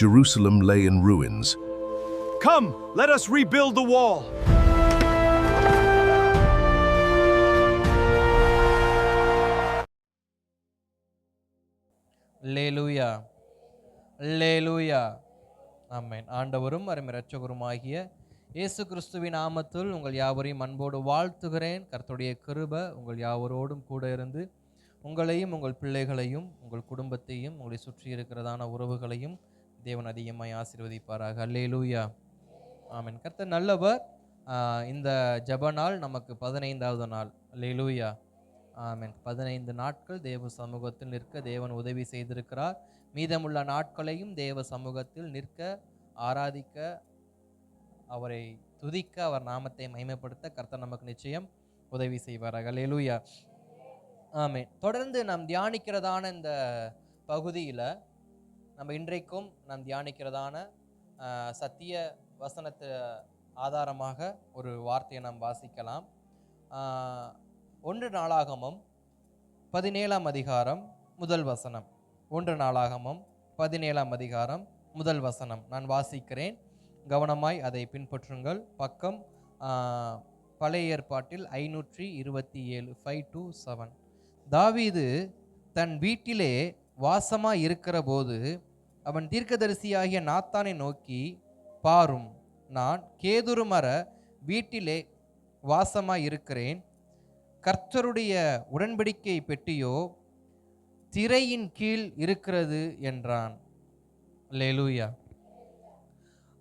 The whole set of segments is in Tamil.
Jerusalem lay in ruins. Come, let us rebuild the wall. அல்லேலூயா, அல்லேலூயா. ஆமென். ஆண்டவரும் அருமை இரட்சகருமாகிய இயேசு கிறிஸ்துவின் நாமத்தில் உங்கள் யாவரையும் அன்போடு வாழ்த்துகிறேன். கர்த்தருடைய கிருபை உங்கள் யாவரோடும் கூட இருந்து உங்களையும் உங்கள் பிள்ளைகளையும் உங்கள் குடும்பத்தையும் உங்களை சுற்றி இருக்கிறதான உறவுகளையும் தேவன் அதிகமாய் ஆசீர்வதிப்பாராக. அல்லேலூயா, ஆமென். கர்த்தர் நல்லவர். இந்த ஜெப நாள் நமக்கு 15வது நாள். அல்லேலூயா, ஆமென். 15 நாட்கள் தேவ சமூகத்தில் நிற்க தேவன் உதவி செய்திருக்கிறார். மீதமுள்ள நாட்களையும் தேவ சமூகத்தில் நிற்க, ஆராதிக்க, அவரை துதிக்க, அவர் நாமத்தை மகிமைப்படுத்த கர்த்தர் நமக்கு நிச்சயம் உதவி செய்வார்கள். அல்லேலூயா, ஆமென். தொடர்ந்து நாம் தியானிக்கிறதான இந்த பகுதியில் நம்ம இன்றைக்கும் நாம் தியானிக்கிறதான சத்திய வசனத்து ஆதாரமாக ஒரு வார்த்தையை நாம் வாசிக்கலாம். 1 நாளாகமம் 17ஆம் அதிகாரம் முதல் வசனம். 1 நாளாகமம் 17ஆம் அதிகாரம் முதல் வசனம் நான் வாசிக்கிறேன். கவனமாய் அதை பின்பற்றுங்கள். பக்கம் பழைய ஏற்பாட்டில் 527, 527. தாவீது தன் வீட்டிலே வாசமாய் இருக்கிற போது அவன் தீர்க்கதரிசியாகிய நாத்தானை நோக்கி, பாரும், நான் கேதுரு மர வீட்டிலே வாசமாய் இருக்கிறேன். கர்த்தருடைய உடன்படிக்கை பெட்டியோ திரையின் கீழ் இருக்கிறது என்றான். அல்லேலூயா,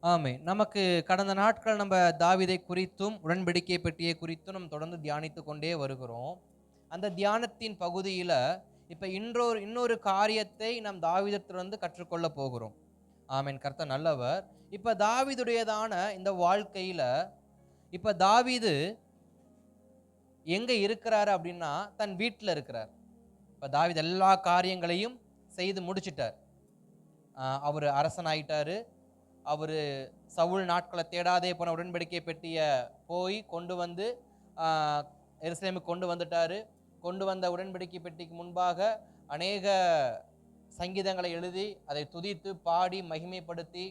ஆமென். நமக்கு கடந்த நாட்கள் நம்ம தாவீதை குறித்தும் உடன்படிக்கை பெட்டியை குறித்தும் நம்ம தொடர்ந்து தியானித்து கொண்டே வருகிறோம். அந்த தியானத்தின் பகுதியில் இப்போ இன்னொரு காரியத்தை நாம் தாவீதிடத்திலிருந்து கற்றுக்கொள்ள போகிறோம். ஆமென். கர்த்தர் நல்லவர். இப்போ தாவீதுடையதான இந்த வாழ்க்கையில் இப்போ தாவீது எங்கே இருக்கிறாரு அப்படின்னா தன் வீட்டில் இருக்கிறார். இப்போ தாவீது எல்லா காரியங்களையும் செய்து முடிச்சிட்டார். அவர் அரசனாயிட்டாரு. அவர் சவுல் நாட்களை தேடாதே போன உடன்படிக்கை பெட்டியை போய் கொண்டு வந்து எருசலேமுக்கு கொண்டு வந்துட்டாரு. கொண்டு வந்த உடன்படிக்கை பெட்டிக்கு முன்பாக அநேக சங்கீதங்களை எழுதி அதை துதித்து பாடி மகிமைப்படுத்தி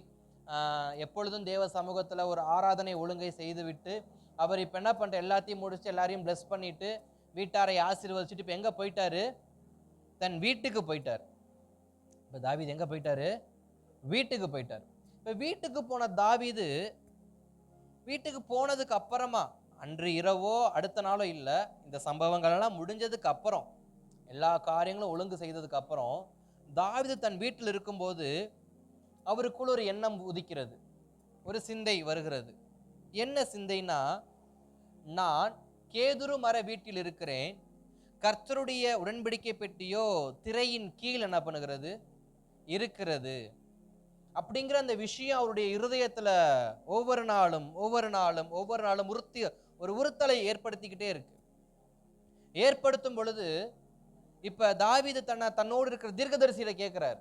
எப்பொழுதும் தேவ சமூகத்தில் ஒரு ஆராதனை ஒழுங்கை செய்துவிட்டு அவர் இப்போ என்ன பண்ணுற எல்லாத்தையும் முடிச்சு எல்லாரையும் பிளஸ் பண்ணிட்டு வீட்டாரை ஆசீர்வதிச்சுட்டு இப்போ எங்கே போயிட்டாரு? தன் வீட்டுக்கு போயிட்டார். இப்போ தாவீது எங்கே போயிட்டாரு? வீட்டுக்கு போயிட்டார். இப்போ வீட்டுக்கு போன தாவீது வீட்டுக்கு போனதுக்கு அப்புறமா அன்று இரவோ அடுத்த நாளோ இல்லை, இந்த சம்பவங்கள்லாம் முடிஞ்சதுக்கு அப்புறம் எல்லா காரியங்களும் ஒழுங்கு செய்ததுக்கு அப்புறம் தாவீது தன் வீட்டில் இருக்கும்போது அவருக்குள்ள ஒரு எண்ணம் உதிக்கிறது, ஒரு சிந்தை வருகிறது. என்ன சிந்தைனா, நான் கேதுரு மர வீட்டில் இருக்கிறேன், கர்த்தருடைய உடன்படிக்கை பெட்டியோ திரையின் கீழ் என்ன பண்ணுகிறது? இருக்கிறது. அப்படிங்கிற அந்த விஷயம் அவருடைய இருதயத்துல ஒவ்வொரு நாளும் ஒரு உறுத்தலை ஏற்படுத்திக்கிட்டே இருக்கு. ஏற்படுத்தும் பொழுது இப்ப தாவீது தன்னோடு இருக்கிற தீர்க்கதரிசியில கேட்கிறார்,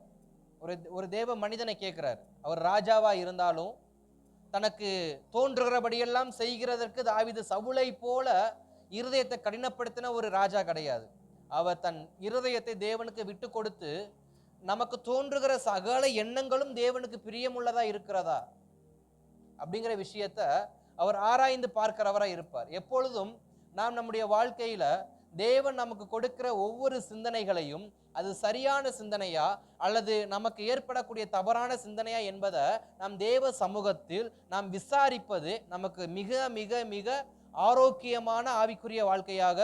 ஒரு தேவ மனிதனை கேட்கிறார். அவர் ராஜாவா இருந்தாலும் தனக்கு தோன்றுகிறபடியெல்லாம் செய்கிறதற்கு தாவீது சவுலை போல இருதயத்தை கடினப்படுத்தின ஒரு ராஜா கிடையாது. அவர் தன் இருதயத்தை தேவனுக்கு விட்டு கொடுத்து நமக்கு தோன்றுகிற சகல எண்ணங்களும் தேவனுக்கு பிரியமுள்ளதா இருக்கிறதா அப்படிங்கிற விஷயத்த அவர் ஆராய்ந்து பார்க்கிறவரா இருப்பார். எப்பொழுதும் நாம் நம்முடைய வாழ்க்கையில தேவன் நமக்கு கொடுக்கிற ஒவ்வொரு சிந்தனைகளையும் அது சரியான சிந்தனையா அல்லது நமக்கு ஏற்படக்கூடிய தவறான சிந்தனையா என்பதை நாம் தேவ சமூகத்தில் நாம் விசாரிப்பது நமக்கு மிக மிக மிக ஆரோக்கியமான ஆவிக்குரிய வாழ்க்கையாக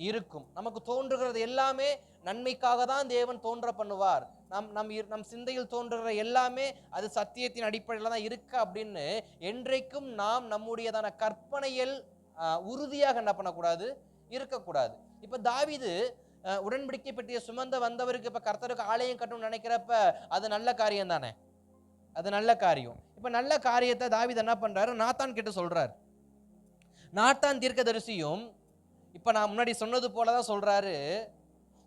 இருக்கும். நமக்கு தோன்றுகிறது எல்லாமே நன்மைக்காக தான் தேவன் தோன்ற பண்ணுவார். நம் சிந்தையில் தோன்றுகிற எல்லாமே அது சத்தியத்தின் அடிப்படையில் தான் இருக்கு அப்படின்னு என்றைக்கும் நாம் நம்முடையதான கற்பனையில் உறுதியாக என்ன பண்ணக்கூடாது? இருக்கக்கூடாது. இப்ப தாவீது உடன்படிக்கை பெட்டியை சுமந்த வந்தவருக்கு இப்ப கர்த்தருக்கு ஆலயம் கட்டணும்னு நினைக்கிறப்ப அது நல்ல காரியம் தானே? அது நல்ல காரியம். இப்ப நல்ல காரியத்தை தாவீது என்ன பண்றாரு? நாத்தான் கிட்ட சொல்றாரு. நாத்தான் தீர்க்கதரிசியும் இப்ப நான் முன்னாடி சொன்னது போலதான் சொல்றாரு,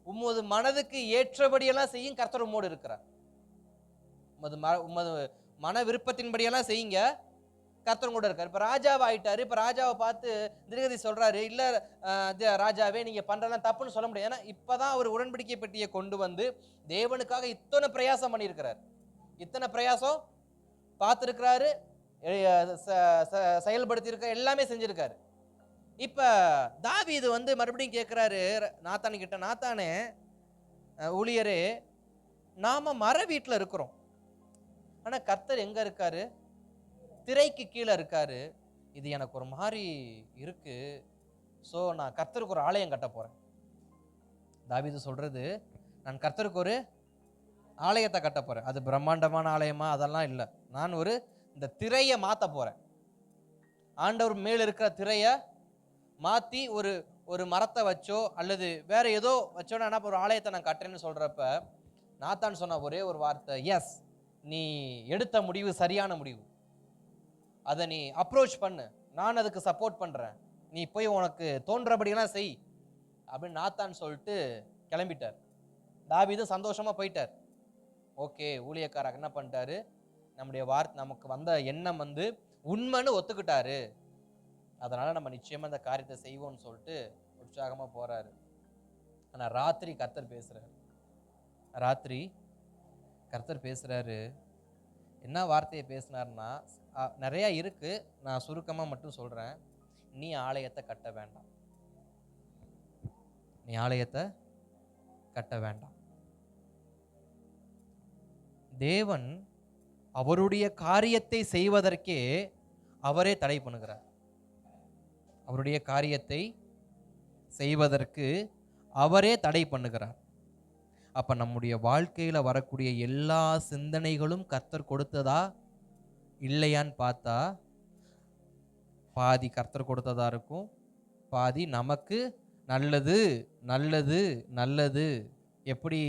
உமது மனதுக்கு ஏற்றபடியெல்லாம் செய்யும், கர்த்தர் உம்மோடு இருக்கிறார். உமது மன விருப்பத்தின்படியெல்லாம் செய்யுங்க, கர்த்தர் கூட இருக்காரு. இப்ப ராஜாவை ஆயிட்டாரு. இப்ப ராஜாவை பார்த்து தீர்க்கதரிசி சொல்றாரு, இல்ல ராஜாவே நீங்க பண்றதெல்லாம் தப்புன்னு சொல்ல முடியாது. ஏன்னா இப்பதான் அவர் உடன்படிக்கை பெட்டியை கொண்டு வந்து தேவனுக்காக இத்தனை பிரயாசம் பண்ணியிருக்கிறார். இத்தனை பிரயாசம் பார்த்துருக்கிறாரு, செயல்படுத்தியிருக்க, எல்லாமே செஞ்சிருக்காரு. இப்ப தாவீது வந்து மறுபடியும் கேட்கிறாரு நாத்தான் கிட்ட, நாத்தானே ஊழியரே, நாம மர வீட்டுல இருக்கிறோம், ஆனா கர்த்தர் எங்க இருக்காரு? திரைக்கு கீழே இருக்காரு. இது எனக்கு ஒரு மாதிரி இருக்கு. சோ நான் கர்த்தருக்கு ஒரு ஆலயம் கட்ட போறேன். தாவீது சொல்றது, நான் கர்த்தருக்கு ஒரு ஆலயத்தை கட்ட போறேன். அது பிரம்மாண்டமான ஆலயமா அதெல்லாம் இல்லை. நான் ஒரு இந்த திரையை மாத்த போறேன். ஆண்டவர் மேல் இருக்கிற திரைய மாத்தி ஒரு ஒரு மரத்தை வச்சோ அல்லது வேற ஏதோ வச்சோன்னா என்ன ஒரு ஆலயத்தை நான் கட்டுறேன்னு சொல்றப்ப நாத்தான் சொன்ன ஒரே ஒரு வார்த்தை, எஸ், நீ எடுத்த முடிவு சரியான முடிவு. அதை நீ அப்ரோச் பண்ணு, நான் அதுக்கு சப்போர்ட் பண்றேன், நீ போய் உனக்கு தோன்றபடியெல்லாம் செய் அப்படின்னு நாத்தான் சொல்லிட்டு கிளம்பிட்டார். தாவீதும் சந்தோஷமா போயிட்டார். ஓகே, ஊழியக்காரர் என்ன பண்ணிட்டாரு, நம்முடைய நமக்கு வந்த எண்ணம் வந்து உண்மைன்னு ஒத்துக்கிட்டாரு, அதனால நம்ம நிச்சயமா அந்த காரியத்தை செய்வோம்னு சொல்லிட்டு உற்சாகமா போறாரு. ஆனா ராத்திரி கர்த்தர் பேசுறாரு. என்ன வார்த்தையை பேசினார்னா நிறைய இருக்கு, நான் சுருக்கமா மட்டும் சொல்றேன். நீ ஆலயத்தை கட்ட வேண்டாம். தேவன் அவருடைய காரியத்தை செய்வதற்கே அவரே தடை பண்ணுகிறார். அவருடைய காரியத்தை செய்வதற்கு அவரே தடை பண்ணுகிறார். அப்ப நம்முடைய வாழ்க்கையில வரக்கூடிய எல்லா சிந்தனைகளும் கர்த்தர் கொடுத்ததா இல்லையான்னு பார்த்தா பாதி கர்த்தர் கொடுத்ததா இருக்கும், பாதி நமக்கு நல்லது நல்லது நல்லது. எப்படி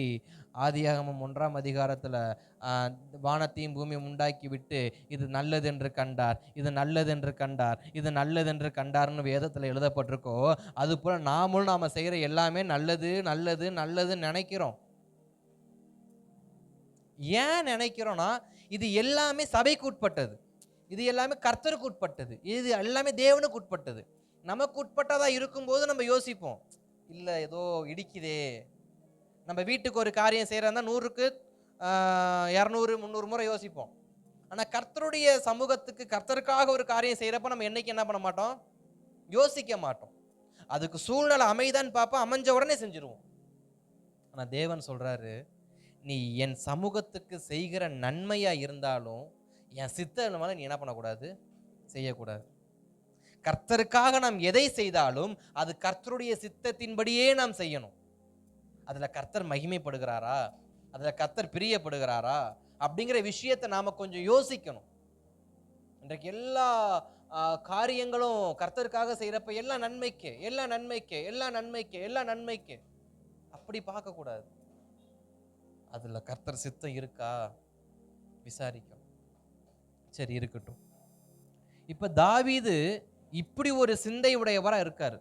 ஆதியாகமம் 1ஆம் அதிகாரத்துல வானத்தையும் பூமியும் உண்டாக்கி விட்டு இது நல்லது என்று கண்டார், இது நல்லது என்று கண்டார், இது நல்லது என்று கண்டார்னு வேதத்துல எழுதப்பட்டிருக்கோ, அது போல நாம செய்யற எல்லாமே நல்லது நல்லது நல்லதுன்னு நினைக்கிறோம். ஏன் நினைக்கிறோம்னா இது எல்லாமே சபைக்கு உட்பட்டது, இது எல்லாமே கர்த்தருக்கு உட்பட்டது, இது எல்லாமே தேவனுக்கு உட்பட்டது. நமக்கு உட்பட்டதா இருக்கும்போது நம்ம யோசிப்போம், இல்ல ஏதோ இடிக்குதே. நம்ம வீட்டுக்கு ஒரு காரியம் செய்யறதா 100க்கு 200 300 முறை யோசிப்போம். ஆனா கர்த்தருடைய சமூகத்துக்கு கர்த்தருக்காக ஒரு காரியம் செய்யறப்ப நம்ம என்னைக்கு என்ன பண்ண மாட்டோம், யோசிக்க மாட்டோம். அதுக்கு சூழ்நிலை அமைதான்னு பார்ப்போம், அமைஞ்ச உடனே செஞ்சிருவோம். ஆனா தேவன் சொல்றாரு, நீ என் சமூகத்துக்கு செய்கிற நன்மையா இருந்தாலும் என் சித்தம் மேல நீ என்ன பண்ணக்கூடாது, செய்யக்கூடாது. கர்த்தருக்காக நாம் எதை செய்தாலும் அது கர்த்தருடைய சித்தத்தின்படியே நாம் செய்யணும். அதுல கர்த்தர் மகிமைப்படுகிறாரா, அதுல கர்த்தர் பிரியப்படுகிறாரா அப்படிங்கிற விஷயத்தை நாம கொஞ்சம் யோசிக்கணும். இன்றைக்கு எல்லா காரியங்களும் கர்த்தருக்காக செய்யறப்ப எல்லாம் நன்மைக்கு அப்படி பார்க்க கூடாது. அதுல கர்த்தர் சித்தம் இருக்கா விசாரிக்கணும். சரி, இருக்கட்டும். இப்ப தாவீது இப்படி ஒரு சிந்தை உடையவரா இருக்காரு.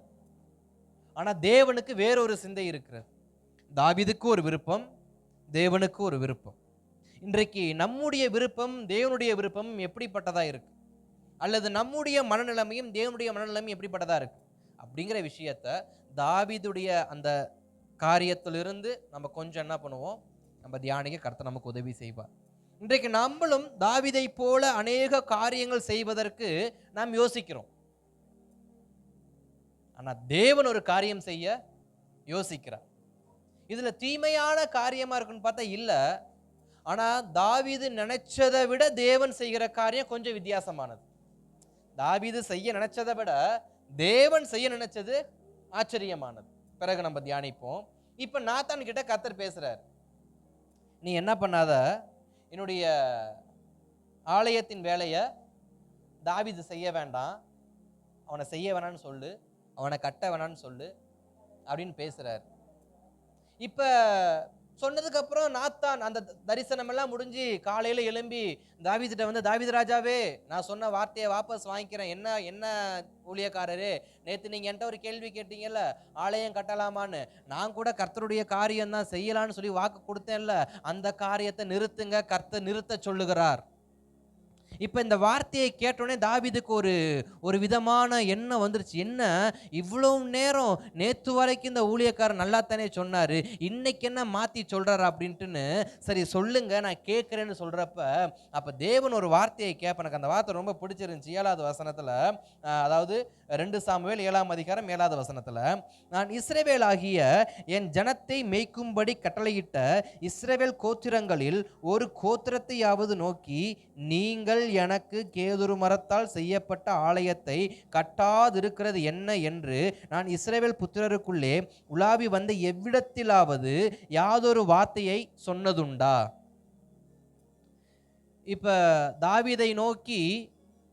ஆனா தேவனுக்கு வேறொரு சிந்தை இருக்கிறது. தாவீதுக்கு ஒரு விருப்பம், தேவனுக்கு ஒரு விருப்பம். இன்றைக்கு நம்முடைய விருப்பம் தேவனுடைய விருப்பம் எப்படிப்பட்டதா இருக்கு, அல்லது நம்முடைய மனநிலைமையும் தேவனுடைய மனநிலைமையும் எப்படிப்பட்டதா இருக்கு அப்படிங்கிற விஷயத்த தாவீதுடைய அந்த காரியத்திலிருந்து நம்ம கொஞ்சம் என்ன பண்ணுவோம், நம்ம தியானிக்க கர்த்தர் நமக்கு உதவி செய்வார். இன்றைக்கு நம்மளும் தாவீதை போல அநேக காரியங்கள் செய்வதற்கு நாம் யோசிக்கிறோம். ஆனா தேவன் ஒரு காரியம் செய்ய யோசிக்கிறார். இதுல தீமையான காரியமா இருக்குன்னு பார்த்தா இல்ல. ஆனா தாவீது நினைச்சதை விட தேவன் செய்கிற காரியம் கொஞ்சம் வித்தியாசமானது. தாவீது செய்ய நினைச்சதை விட தேவன் செய்ய நினைச்சது ஆச்சரியமானது. பிறகு நம்ம தியானிப்போம். இப்ப நாத்தான் கிட்ட கர்த்தர் பேசுறார், நீ என்ன பண்ணாத, என்னுடைய ஆலயத்தின் வேலையை தாவீது செய்ய வேண்டாம், அவனை செய்ய வேணான்னு சொல்லு, அவனை கட்ட வேணான்னு சொல்லு அப்படின்னு பேசுறாரு. இப்ப சொன்னதுக்கு அப்புறம் நாத்தான் அந்த தரிசனம் எல்லாம் முடிஞ்சு காலையில எழும்பி தாவீதுட்ட வந்து, தாவீது ராஜாவே, நான் சொன்ன வார்த்தையை வாபஸ் வாங்கிக்கிறேன். என்ன ஊழியக்காரரே, நேத்து நீங்க என்கிட்ட ஒரு கேள்வி கேட்டீங்கல்ல, ஆலயம் கட்டலாமான்னு. நான் கூட கர்த்தருடைய காரியம் தான் செய்யலான்னு சொல்லி வாக்கு கொடுத்தேன்ல, அந்த காரியத்தை நிறுத்துங்க, கர்த்தர் நிறுத்த சொல்லுகிறார். இப்போ இந்த வார்த்தையை கேட்டோடனே தாவீதுக்கு ஒரு விதமான எண்ணம் வந்துருச்சு. என்ன இவ்வளோ நேரம் நேத்து வரைக்கும் இந்த ஊழியக்காரர் நல்லா தானே சொன்னாரு, இன்னைக்கு என்ன மாத்தி சொல்றாரு அப்படின்ட்டுன்னு, சரி சொல்லுங்க நான் கேட்கிறேன்னு சொல்றப்ப, அப்ப தேவன் ஒரு வார்த்தையை கேட்ப. எனக்கு அந்த வார்த்தை ரொம்ப பிடிச்சிருந்துச்சு. 7வது வசனத்துல, அதாவது 2 சாமுவேல் 7ஆம் அதிகாரம் 7வது வசனத்துல, நான் இஸ்ரவேல் ஆகிய என் ஜனத்தை மேய்க்கும்படி கட்டளையிட்ட இஸ்ரவேல் கோத்திரங்களில் ஒரு கோத்திரத்தையாவது நோக்கி, நீங்கள் எனக்கு கேதுரு மரத்தால் செய்யப்பட்ட ஆலயத்தை கட்டாதிருக்கிறது என்ன என்று நான் இஸ்ரவேல் புத்திரருக்குள்ளே உலாவி வந்த எவ்விடத்திலாவது யாதொரு வார்த்தையை சொன்னதுண்டா? இப்ப தாவீதை நோக்கி,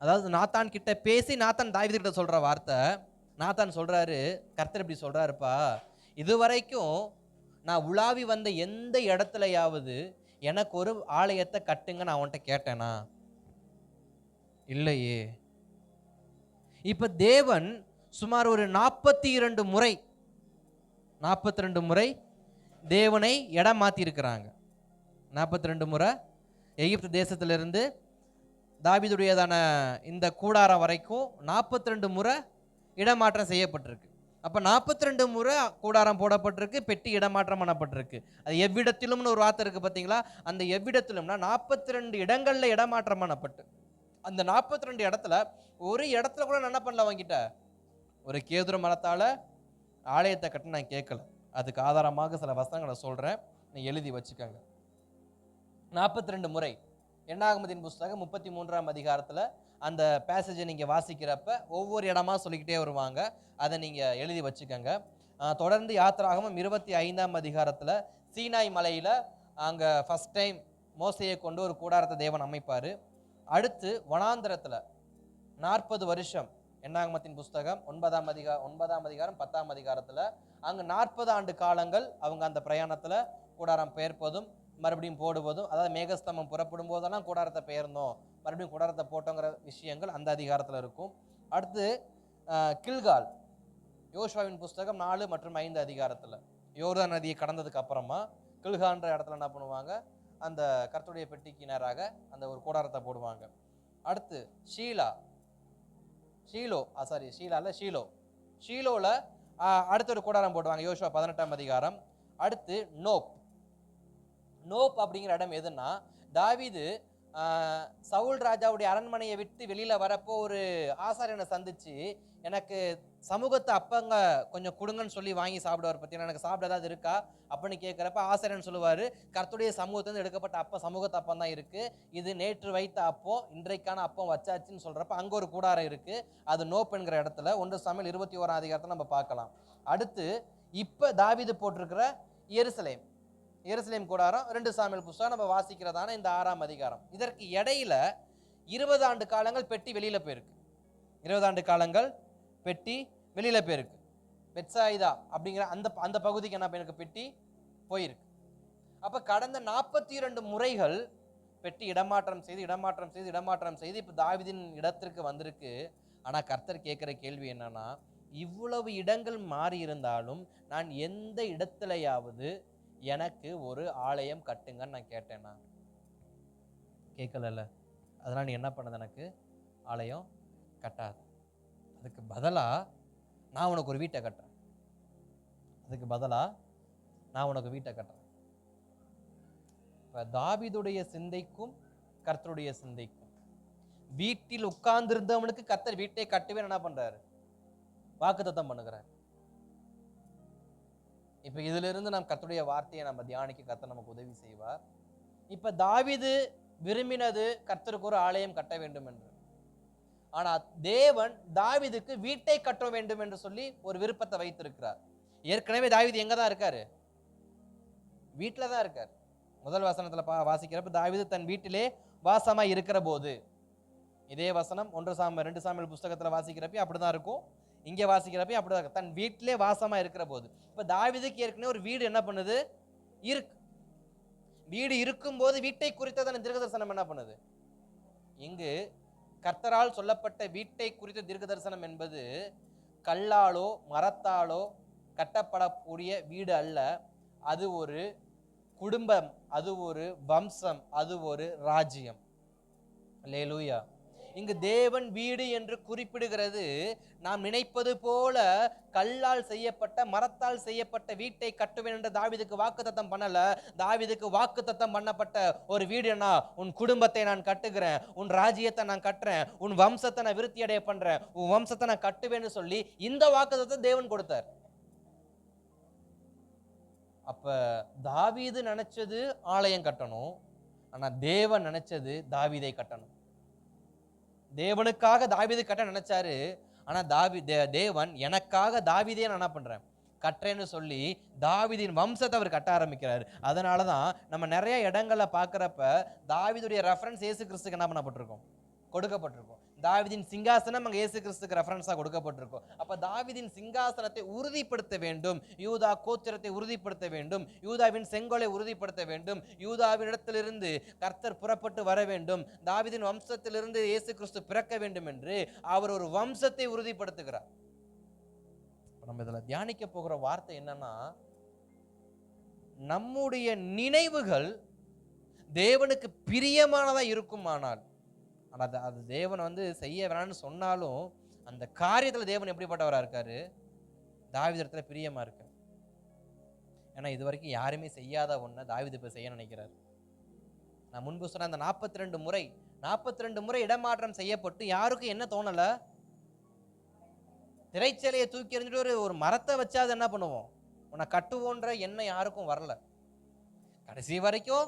அதாவது நாத்தான் கிட்ட பேசி நாத்தான் தாவீது கிட்ட சொல்ற வார்த்தை, நாத்தான் சொல்றாரு, கர்த்தர் இப்படி சொல்றாருப்பா, இதுவரைக்கும் நான் உலாவி வந்த எந்த இடத்துலயாவது எனக்கு ஒரு ஆலயத்தை கட்டுங்க நான் அவன்கிட்ட கேட்டேனா? இல்லையே. இப்ப தேவன் சுமார் ஒரு 42 முறை 42 முறை தேவனை இடம் மாத்தி இருக்கிறாங்க. 42 முறை எகிப்து தேசத்திலிருந்து தாவீதுடையதான இந்த கூடாரம் வரைக்கும் 42 முறை இடமாற்றம் செய்யப்பட்டிருக்கு. அப்ப 42 முறை கூடாரம் போடப்பட்டிருக்கு, பெட்டி இடமாற்றம் பண்ணப்பட்டிருக்கு. அது எவ்விடத்திலும்னு ஒரு வார்த்தை இருக்கு பார்த்தீங்களா? அந்த எவ்விடத்திலும்னா 42 இடங்கள்ல இடமாற்றம் பண்ணப்பட்டு, அந்த 42 இடத்துல ஒரு இடத்துல கூட நான் என்ன பண்ணல, அவங்கிட்ட ஒரு கேதுரு மரத்தால ஆலயத்தை கட்ட நான் கேட்கல. அதுக்கு ஆதாரமாக சில வசனங்களை சொல்றேன், நீ எழுதி வச்சுக்கோங்க. 42 முறை என்னாகமத்தின் புஸ்தகம் 33ஆம் அதிகாரத்துல அந்த பேசேஜை நீங்க வாசிக்கிறப்ப ஒவ்வொரு இடமா சொல்லிக்கிட்டே வருவாங்க. அதை நீங்க எழுதி வச்சுக்கோங்க. தொடர்ந்து யாத்திராகமம் 25ஆம் அதிகாரத்துல சீனாய் மலையில அங்க ஃபர்ஸ்ட் டைம் மோசையை கொண்டு ஒரு கூடாரத்தை தேவன் அமைப்பாரு. அடுத்து வனாந்திரத்துல 40 வருஷம் என்னாகமத்தின் புஸ்தகம் 9ஆம் அதிகாரம் 10ஆம் அதிகாரத்துல அங்க 40 ஆண்டு காலங்கள் அவங்க அந்த பிரயாணத்துல கூடாரம் பெயர்ப்பதும் மறுபடியும் போடுவதும், அதாவது மேகஸ்தம்பம் புறப்படும் போதெல்லாம் கூடாரத்தை பெயர்ந்தோம், மறுபடியும் கூடாரத்தை போட்டோங்கிற விஷயங்கள் அந்த அதிகாரத்தில் இருக்கும். அடுத்து கில்கால் யோசுவாவின் புஸ்தகம் 4 மற்றும் 5 அதிகாரத்தில் யோர்தான் நதியை கடந்ததுக்கு அப்புறமா கில்கான்ற இடத்துல என்ன பண்ணுவாங்க, அந்த கர்த்தருடைய பெட்டிக்கு நேராக அந்த ஒரு கூடாரத்தை போடுவாங்க. அடுத்து ஷீலோல அடுத்த ஒரு கூடாரம் போடுவாங்க, யோசுவா 18ஆம் அதிகாரம். அடுத்து நோப் அப்படிங்கிற இடம் எதுன்னா, தாவீது சவுல் ராஜாவுடைய அரண்மனையை விட்டு வெளியில வரப்போ ஒரு ஆசாரியனை சந்திச்சு, எனக்கு சமூகத்தை அப்பங்க கொஞ்சம் கொடுங்கன்னு சொல்லி வாங்கி சாப்பிடுவார். பார்த்தீங்கன்னா, எனக்கு சாப்பிட ஏதாவது இருக்கா அப்படின்னு கேட்குறப்ப ஆசாரியன் சொல்லுவார், கர்த்தருடைய சமூகத்திலிருந்து எடுக்கப்பட்ட அப்பம் சமூகத்து அப்பம் தான் இருக்கு, இது நேற்று வைத்த அப்பம் இன்றைக்கான அப்பம் வச்சாச்சுன்னு சொல்றப்ப அங்க ஒரு கூடாரம் இருக்கு, அது நோப் என்கிற இடத்துல 1 சாமுவேல் 21ஆம் அதிகாரத்தை நம்ம பார்க்கலாம். அடுத்து இப்ப தாவீது போட்டிருக்கிற எருசலேம் கூடாரம் 2 சாமுவேல் புஸ்தகம் நம்ம வாசிக்கிறதான இந்த 6ஆம் அதிகாரம். இதற்கு இடையில 20 ஆண்டு காலங்கள் பெட்டி வெளியில போயிருக்கு. 20 ஆண்டு காலங்கள் பெட்டி வெளியில போயிருக்கு. பெத்சாயிதா அப்படிங்கிற அந்த பகுதிக்கு என்ன எனக்கு பெட்டி போயிருக்கு. அப்ப கடந்த 42 முறைகள் பெட்டி இடமாற்றம் செய்து இப்ப தாவீதின் இடத்திற்கு வந்திருக்கு. ஆனா கர்த்தர் கேட்கிற கேள்வி என்னன்னா, இவ்வளவு இடங்கள் மாறி இருந்தாலும் நான் எந்த இடத்துலயாவது எனக்கு ஒரு ஆலயம் கட்டுங்கன்னு நான் கேட்டேன்னா? கேட்கல. அதனால நீ என்ன பண்ணது, எனக்கு ஆலயம் கட்டாது. அதுக்கு பதிலா நான் உனக்கு ஒரு வீட்டை கட்டுறேன். இப்ப தாவீதுடைய சிந்தைக்கும் கர்த்தருடைய சிந்தைக்கும், வீட்டில் உட்கார்ந்து இருந்தவனுக்கு கர்த்தர் வீட்டை கட்டுவே என்ன பண்றாரு, வாக்குத்தத்தம் பண்ணுகிறார். இப்ப இதுல இருந்து நாம் கர்த்தருடைய வார்த்தையை நம்ம தியானிக்க கர்த்தர் நமக்கு உதவி செய்வார். இப்ப தாவீது விரும்பினது கர்த்தருக்கு ஒரு ஆலயம் கட்ட வேண்டும் என்று. ஆனா தேவன் தாவீதுக்கு வீட்டை கட்ட வேண்டும் என்று சொல்லி ஒரு விருப்பத்தை வைத்திருக்கிறார். ஏற்கனவே தாவீது எங்க தான் இருக்காரு, வீட்டில தான் இருக்காரு. முதல் வசனத்துல வாசிக்கிறப்ப தாவீது தன் வீட்டிலே வாசமா இருக்கிற போது, இதே வசனம் 2 சாமுவேல் புஸ்தகத்துல வாசிக்கிறப்ப அப்படிதான் இருக்கும், இங்கே வாசிக்கிறப்ப அப்படிதான் இருக்கு, தன் வீட்டிலே வாசமா இருக்கிற போது. இப்ப தாவீதுக்கு ஏற்கனவே ஒரு வீடு என்ன பண்ணுது, இருக்கு. வீடு இருக்கும் போது வீட்டை குறித்ததான தீர்க்கதரிசனம் என்ன பண்ணுது, இங்கு கர்த்தரால் சொல்லப்பட்ட வீட்டை குறித்த தீர்க்கதரிசனம் என்பது கல்லாலோ மரத்தாலோ கட்டப்படக்கூடிய வீடு அல்ல. அது ஒரு குடும்பம், அது ஒரு வம்சம், அது ஒரு ராஜ்யம். அல்லேலூயா. இங்கு தேவன் வீடு என்று குறிப்பிடுகிறது நாம் நினைப்பது போல கல்லால் செய்யப்பட்ட மரத்தால் செய்யப்பட்ட வீட்டை கட்டுவேன் என்று தாவீதுக்கு வாக்குத்தத்தம் பண்ணல. தாவீதுக்கு வாக்குத்தத்தம் பண்ணப்பட்ட ஒரு வீடு என்ன? உன் குடும்பத்தை நான் கட்டுகிறேன், உன் ராஜ்யத்தை நான் கட்டுறேன், உன் வம்சத்தை நான் விருத்தி அடைய பண்றேன், உன் வம்சத்தை நான் கட்டுவேன்னு சொல்லி இந்த வாக்குத்தத்தத்தை தேவன் கொடுத்தார். அப்ப தாவீது நினைச்சது ஆலயம் கட்டணும், ஆனா தேவன் நினைச்சது தாவீதை கட்டணும். தேவனுக்காக தாவீது கட்ட நினைச்சாரு, ஆனா தேவன் எனக்காக தாவீதையே நான் என்ன பண்றேன் கட்டுறேன்னு சொல்லி தாவீதின் வம்சத்தை அவர் கட்ட ஆரம்பிக்கிறார். அதனாலதான் நம்ம நிறைய இடங்கள்ல பாக்குறப்ப தாவீதுடைய ரெஃபரன்ஸ் இயேசு கிறிஸ்துக்கு என்ன பண்ணப்பட்டிருக்கும்? கொடுக்கப்பட்டிருக்கும். தாவீதின் சிங்காசனம் அங்க இயேசு கிறிஸ்துக்கு ரெஃபரன்ஸா கொடுக்கப்பட்டிருக்கும். அப்ப தாவீதின் சிங்காசனத்தை உறுதிப்படுத்த வேண்டும், யூதா கோத்திரத்தை உறுதிப்படுத்த வேண்டும், யூதாவின் செங்கோலை உறுதிப்படுத்த வேண்டும், யூதாவின் இடத்திலிருந்து கர்த்தர் புறப்பட்டு வர வேண்டும், தாவீதின் வம்சத்திலிருந்து இயேசு கிறிஸ்து பிறக்க வேண்டும் என்று அவர் ஒரு வம்சத்தை உறுதிப்படுத்துகிறார். நம்ம இதுல தியானிக்க போகிற வார்த்தை என்னன்னா, நம்முடைய நினைவுகள் தேவனுக்கு பிரியமானதா இருக்குமானால், அது தேவன் செய்ய வேணாம்னு சொன்னாலும் அந்த காரியத்துல தேவன் எப்படிப்பட்டவரா இருக்காரு? தாவீது இடத்துல பிரியமா இருக்காரு. ஏன்னா இது வரைக்கும் யாருமே செய்யாத ஒண்ண தாவீது இப்ப செய்ய நினைக்கிறார். நான் முன்பு சொன்ன அந்த 42 முறை இடமாற்றம் செய்யப்பட்டு யாருக்கும் என்ன தோணல? திரைச்சலையை தூக்கி எறிஞ்சிட்டு ஒரு மரத்தை வச்சா அது என்ன பண்ணுவோம், உன்னை கட்டுவோன்ற எண்ணம் யாருக்கும் வரல. கடைசி வரைக்கும்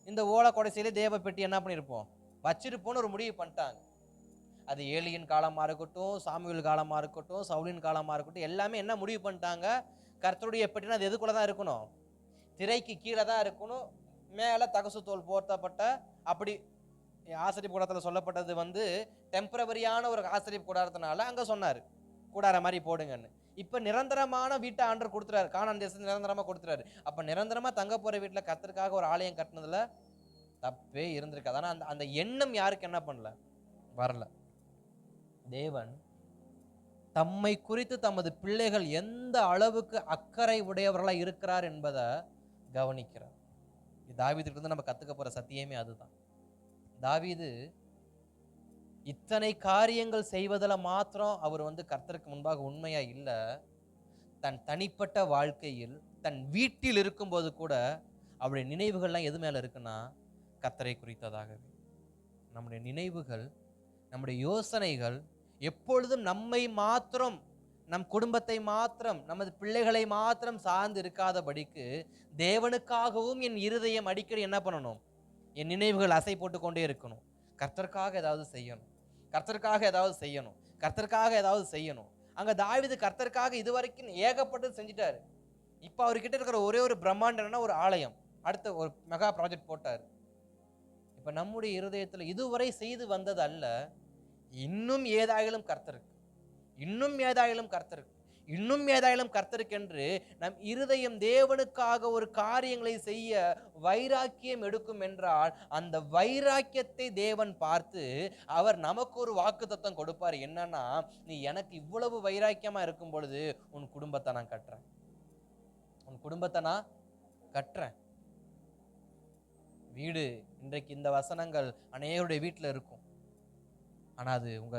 இந்த ஓலை கொடைசியிலே தேவ பெட்டி என்ன பண்ணிருப்போம், வச்சிருப்போன்னு ஒரு முடிவு பண்ணிட்டாங்க. அது ஏலியின் காலமா இருக்கட்டும், சாமுவேல் காலமா இருக்கட்டும், சவுலின் காலமா இருக்கட்டும், எல்லாமே என்ன முடிவு பண்ணிட்டாங்க? கர்த்தருடைய பெட்டினா அது எதுக்குள்ளதான் இருக்கணும்? திரைக்கு கீழே தான் இருக்கணும். மேல தகசு தோல் போர்த்தப்பட்ட, அப்படி ஆசிரியர் கூடாரத்தில் சொல்லப்பட்டது டெம்பரவரியான ஒரு ஆசிரியர் கூடாரத்தினால அங்க சொன்னாரு கூடார மாதிரி போடுங்கன்னு. இப்ப நிரந்தரமான வீட்டை ஆண்டர் கொடுத்துறாரு, கானான் தேசத்துல நிரந்தரமா கொடுத்துறாரு. அப்ப நிரந்தரமா தங்க போற வீட்டுல கர்த்தருக்காக ஒரு ஆலயம் கட்டினதுல தப்பே இருந்திருக்காது. ஆனா அந்த எண்ணம் யாருக்கு என்ன பண்ணல? வரல. தேவன் தம்மை குறித்து தமது பிள்ளைகள் எந்த அளவுக்கு அக்கறை உடையவர்களா இருக்கிறார் என்பதை கவனிக்கிறார். தாவீதுக்கு இருந்து நம்ம கத்துக்க போற சத்தியமே அதுதான். தாவீது இத்தனை காரியங்கள் செய்வதில் மாத்திரம் அவர் கர்த்தருக்கு முன்பாக உண்மையா இல்ல, தன் தனிப்பட்ட வாழ்க்கையில் தன் வீட்டில் இருக்கும்போது கூட அவருடைய நினைவுகள்லாம் எது மேல இருக்குன்னா கர்த்தரை குறித்ததாகவே. நம்முடைய நினைவுகள், நம்முடைய யோசனைகள் எப்பொழுதும் நம்மை மாத்திரம், நம் குடும்பத்தை மாத்திரம், நமது பிள்ளைகளை மாத்திரம் சார்ந்து இருக்காதபடிக்கு தேவனுக்காகவும் என் இருதயம் அடிக்கடி என்ன பண்ணணும்? என் நினைவுகள் அசை போட்டு கொண்டே இருக்கணும். கர்த்தருக்காக ஏதாவது செய்யணும், கர்த்தருக்காக ஏதாவது செய்யணும், கர்த்தருக்காக ஏதாவது செய்யணும். அங்க தாவீது கர்த்தருக்காக இதுவரைக்கும் ஏகப்பட்டது செஞ்சிட்டாரு. இப்ப அவர்கிட்ட இருக்கிற ஒரே ஒரு பிரம்மாண்டம்னா ஒரு ஆலயம், அடுத்த ஒரு மெகா ப்ராஜெக்ட் போட்டாரு. இப்ப நம்முடைய இருதயத்துல இதுவரை செய்து வந்தது அல்ல, இன்னும் ஏதாயிலும் கர்த்தருக்கு, இன்னும் ஏதாயிலும் கர்த்தருக்கு, இன்னும் ஏதாயிலும் கர்த்தருக்கு என்று நம் இருதயம் தேவனுக்காக ஒரு காரியங்களை செய்ய வைராக்கியம் எடுக்கும் என்றால், அந்த வைராக்கியத்தை தேவன் பார்த்து அவர் நமக்கு ஒரு வாக்குத்தத்தம் கொடுப்பார். என்னன்னா, நீ எனக்கு இவ்வளவு வைராக்கியமா இருக்கும் பொழுது உன் குடும்பத்தை நான் கட்டுறேன், உன் குடும்பத்தை நான் கட்டுறேன். வீடு, இன்றைக்கு இந்த வசனங்கள் அநேகருடைய வீட்டில் இருக்கும், ஆனா அது உங்க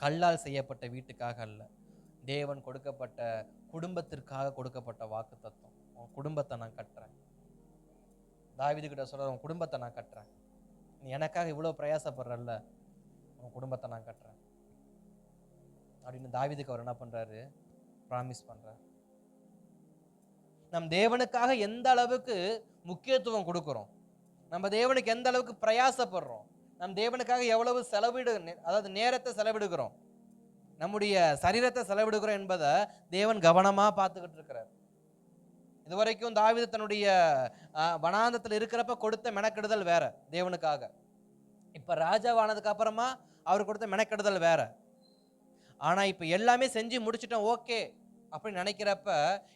கல்லால் செய்யப்பட்ட வீட்டுக்காக அல்ல, தேவன் கொடுக்கப்பட்ட குடும்பத்திற்காக கொடுக்கப்பட்ட வாக்கு தத்துவம். உன் குடும்பத்தை நான் கட்டுறேன். தாவீது கிட்ட சொல்ற, உன் குடும்பத்தை நான் கட்டுறேன், நீ எனக்காக இவ்வளவு பிரயாசப்படுறல்ல, உன் குடும்பத்தை நான் கட்டுறேன் அப்படின்னு தாவீதுக்கு அவர் என்ன பண்றாரு? ப்ராமிஸ் பண்றாரு. நம் தேவனுக்காக எந்த அளவுக்கு முக்கியத்துவம் கொடுக்கிறோம், நம்ம தேவனுக்கு எந்த அளவுக்கு பிரயாசப்படுறோம், நம் தேவனுக்காக எவ்வளவு அதாவது நேரத்தை செலவிடுகிறோம், நம்முடைய சரீரத்தை செலவிடுகிறோம் என்பதை தேவன் கவனமா பார்த்துக்கிட்டு இருக்கிறார். இதுவரைக்கும் தாவீது தன்னுடைய வனாந்தத்தில் இருக்கிறப்ப கொடுத்த மெனக்கெடுதல் வேற தேவனுக்காக. இப்ப ராஜாவானதுக்கு அப்புறமா அவர் கொடுத்த மெனக்கெடுதல் வேற. ஆனா இப்ப எல்லாமே செஞ்சு முடிச்சுட்டோம், ஓகே, அப்படின்னு நினைக்கிறப்ப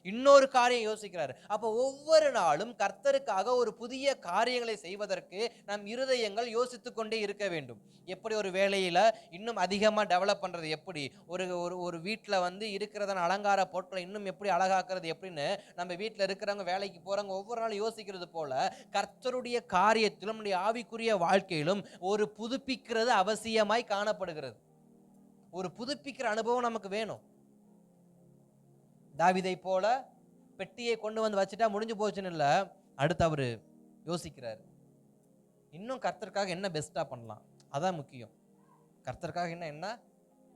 இன்னொரு காரியம் யோசிக்கிறாரு. அப்போ ஒவ்வொரு நாளும் கர்த்தருக்காக ஒரு புதிய காரியங்களை செய்வதற்கு நம் இருதயங்கள் யோசித்துக் கொண்டே இருக்க வேண்டும். எப்படி ஒரு வேலையில இன்னும் அதிகமா டெவலப் பண்றது, எப்படி ஒரு ஒரு ஒரு வீட்டுல வந்து இருக்கிறதான அலங்கார பொருட்களை இன்னும் எப்படி அழகாக்குறது எப்படின்னு நம்ம வீட்டுல இருக்கிறவங்க, வேலைக்கு போறவங்க ஒவ்வொரு நாளும் யோசிக்கிறது போல கர்த்தருடைய காரியத்திலும் நம்முடைய ஆவிக்குரிய வாழ்க்கையிலும் ஒரு புதுப்பிக்கிறது அவசியமாய் காணப்படுகிறது. ஒரு புதுப்பிக்கிற அனுபவம் நமக்கு வேணும். தாவீதை போல பெட்டியை கொண்டு வந்து வச்சுட்டா முடிஞ்சு போச்சுன்னு இல்ல, அடுத்து அவரு யோசிக்கிறாரு, இன்னும் கர்த்தருக்காக என்ன பெஸ்டா பண்ணலாம். அதான் முக்கியம். கர்த்தருக்காக என்ன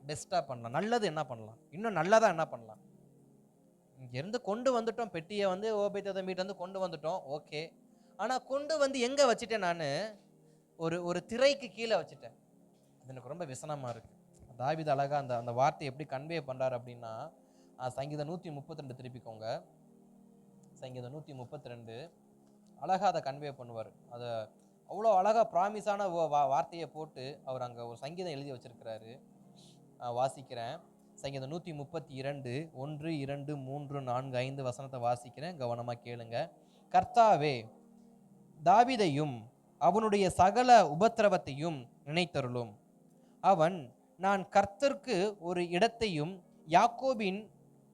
பெஸ்டா பண்ணலாம், நல்லது என்ன பண்ணலாம், இன்னும் நல்லதா என்ன பண்ணலாம். இங்க இருந்து கொண்டு வந்துட்டோம், பெட்டியை வந்து ஓபேதேதோம் வீட்டுல இருந்து கொண்டு வந்துட்டோம், ஓகே. ஆனா கொண்டு வந்து எங்க வச்சுட்டேன், நானு ஒரு திரைக்கு கீழே வச்சுட்டேன். அது எனக்கு ரொம்ப விசனமா இருக்கு. தாவீது அழகா அந்த அந்த வார்த்தையை எப்படி கன்வே பண்றாரு அப்படின்னா, சங்கீதம் 132 திருப்பிக்கோங்க. சங்கீதம் 132 அழகா அதை கன்வே பண்ணுவார். அதை அவ்வளோ அழகா ப்ராமிஸான வார்த்தையை போட்டு அவர் அங்கே ஒரு சங்கீதம் எழுதி வச்சிருக்கிறாரு. வாசிக்கிறேன். சங்கீதம் 132 1 2 3 4 5 வசனத்தை வாசிக்கிறேன், கவனமாக கேளுங்க. கர்த்தாவே, தாவீதையும் அவனுடைய சகல உபத்திரவத்தையும் நினைத்தருளும். அவன், நான் கர்த்தருக்கு ஒரு இடத்தையும் யாக்கோபின்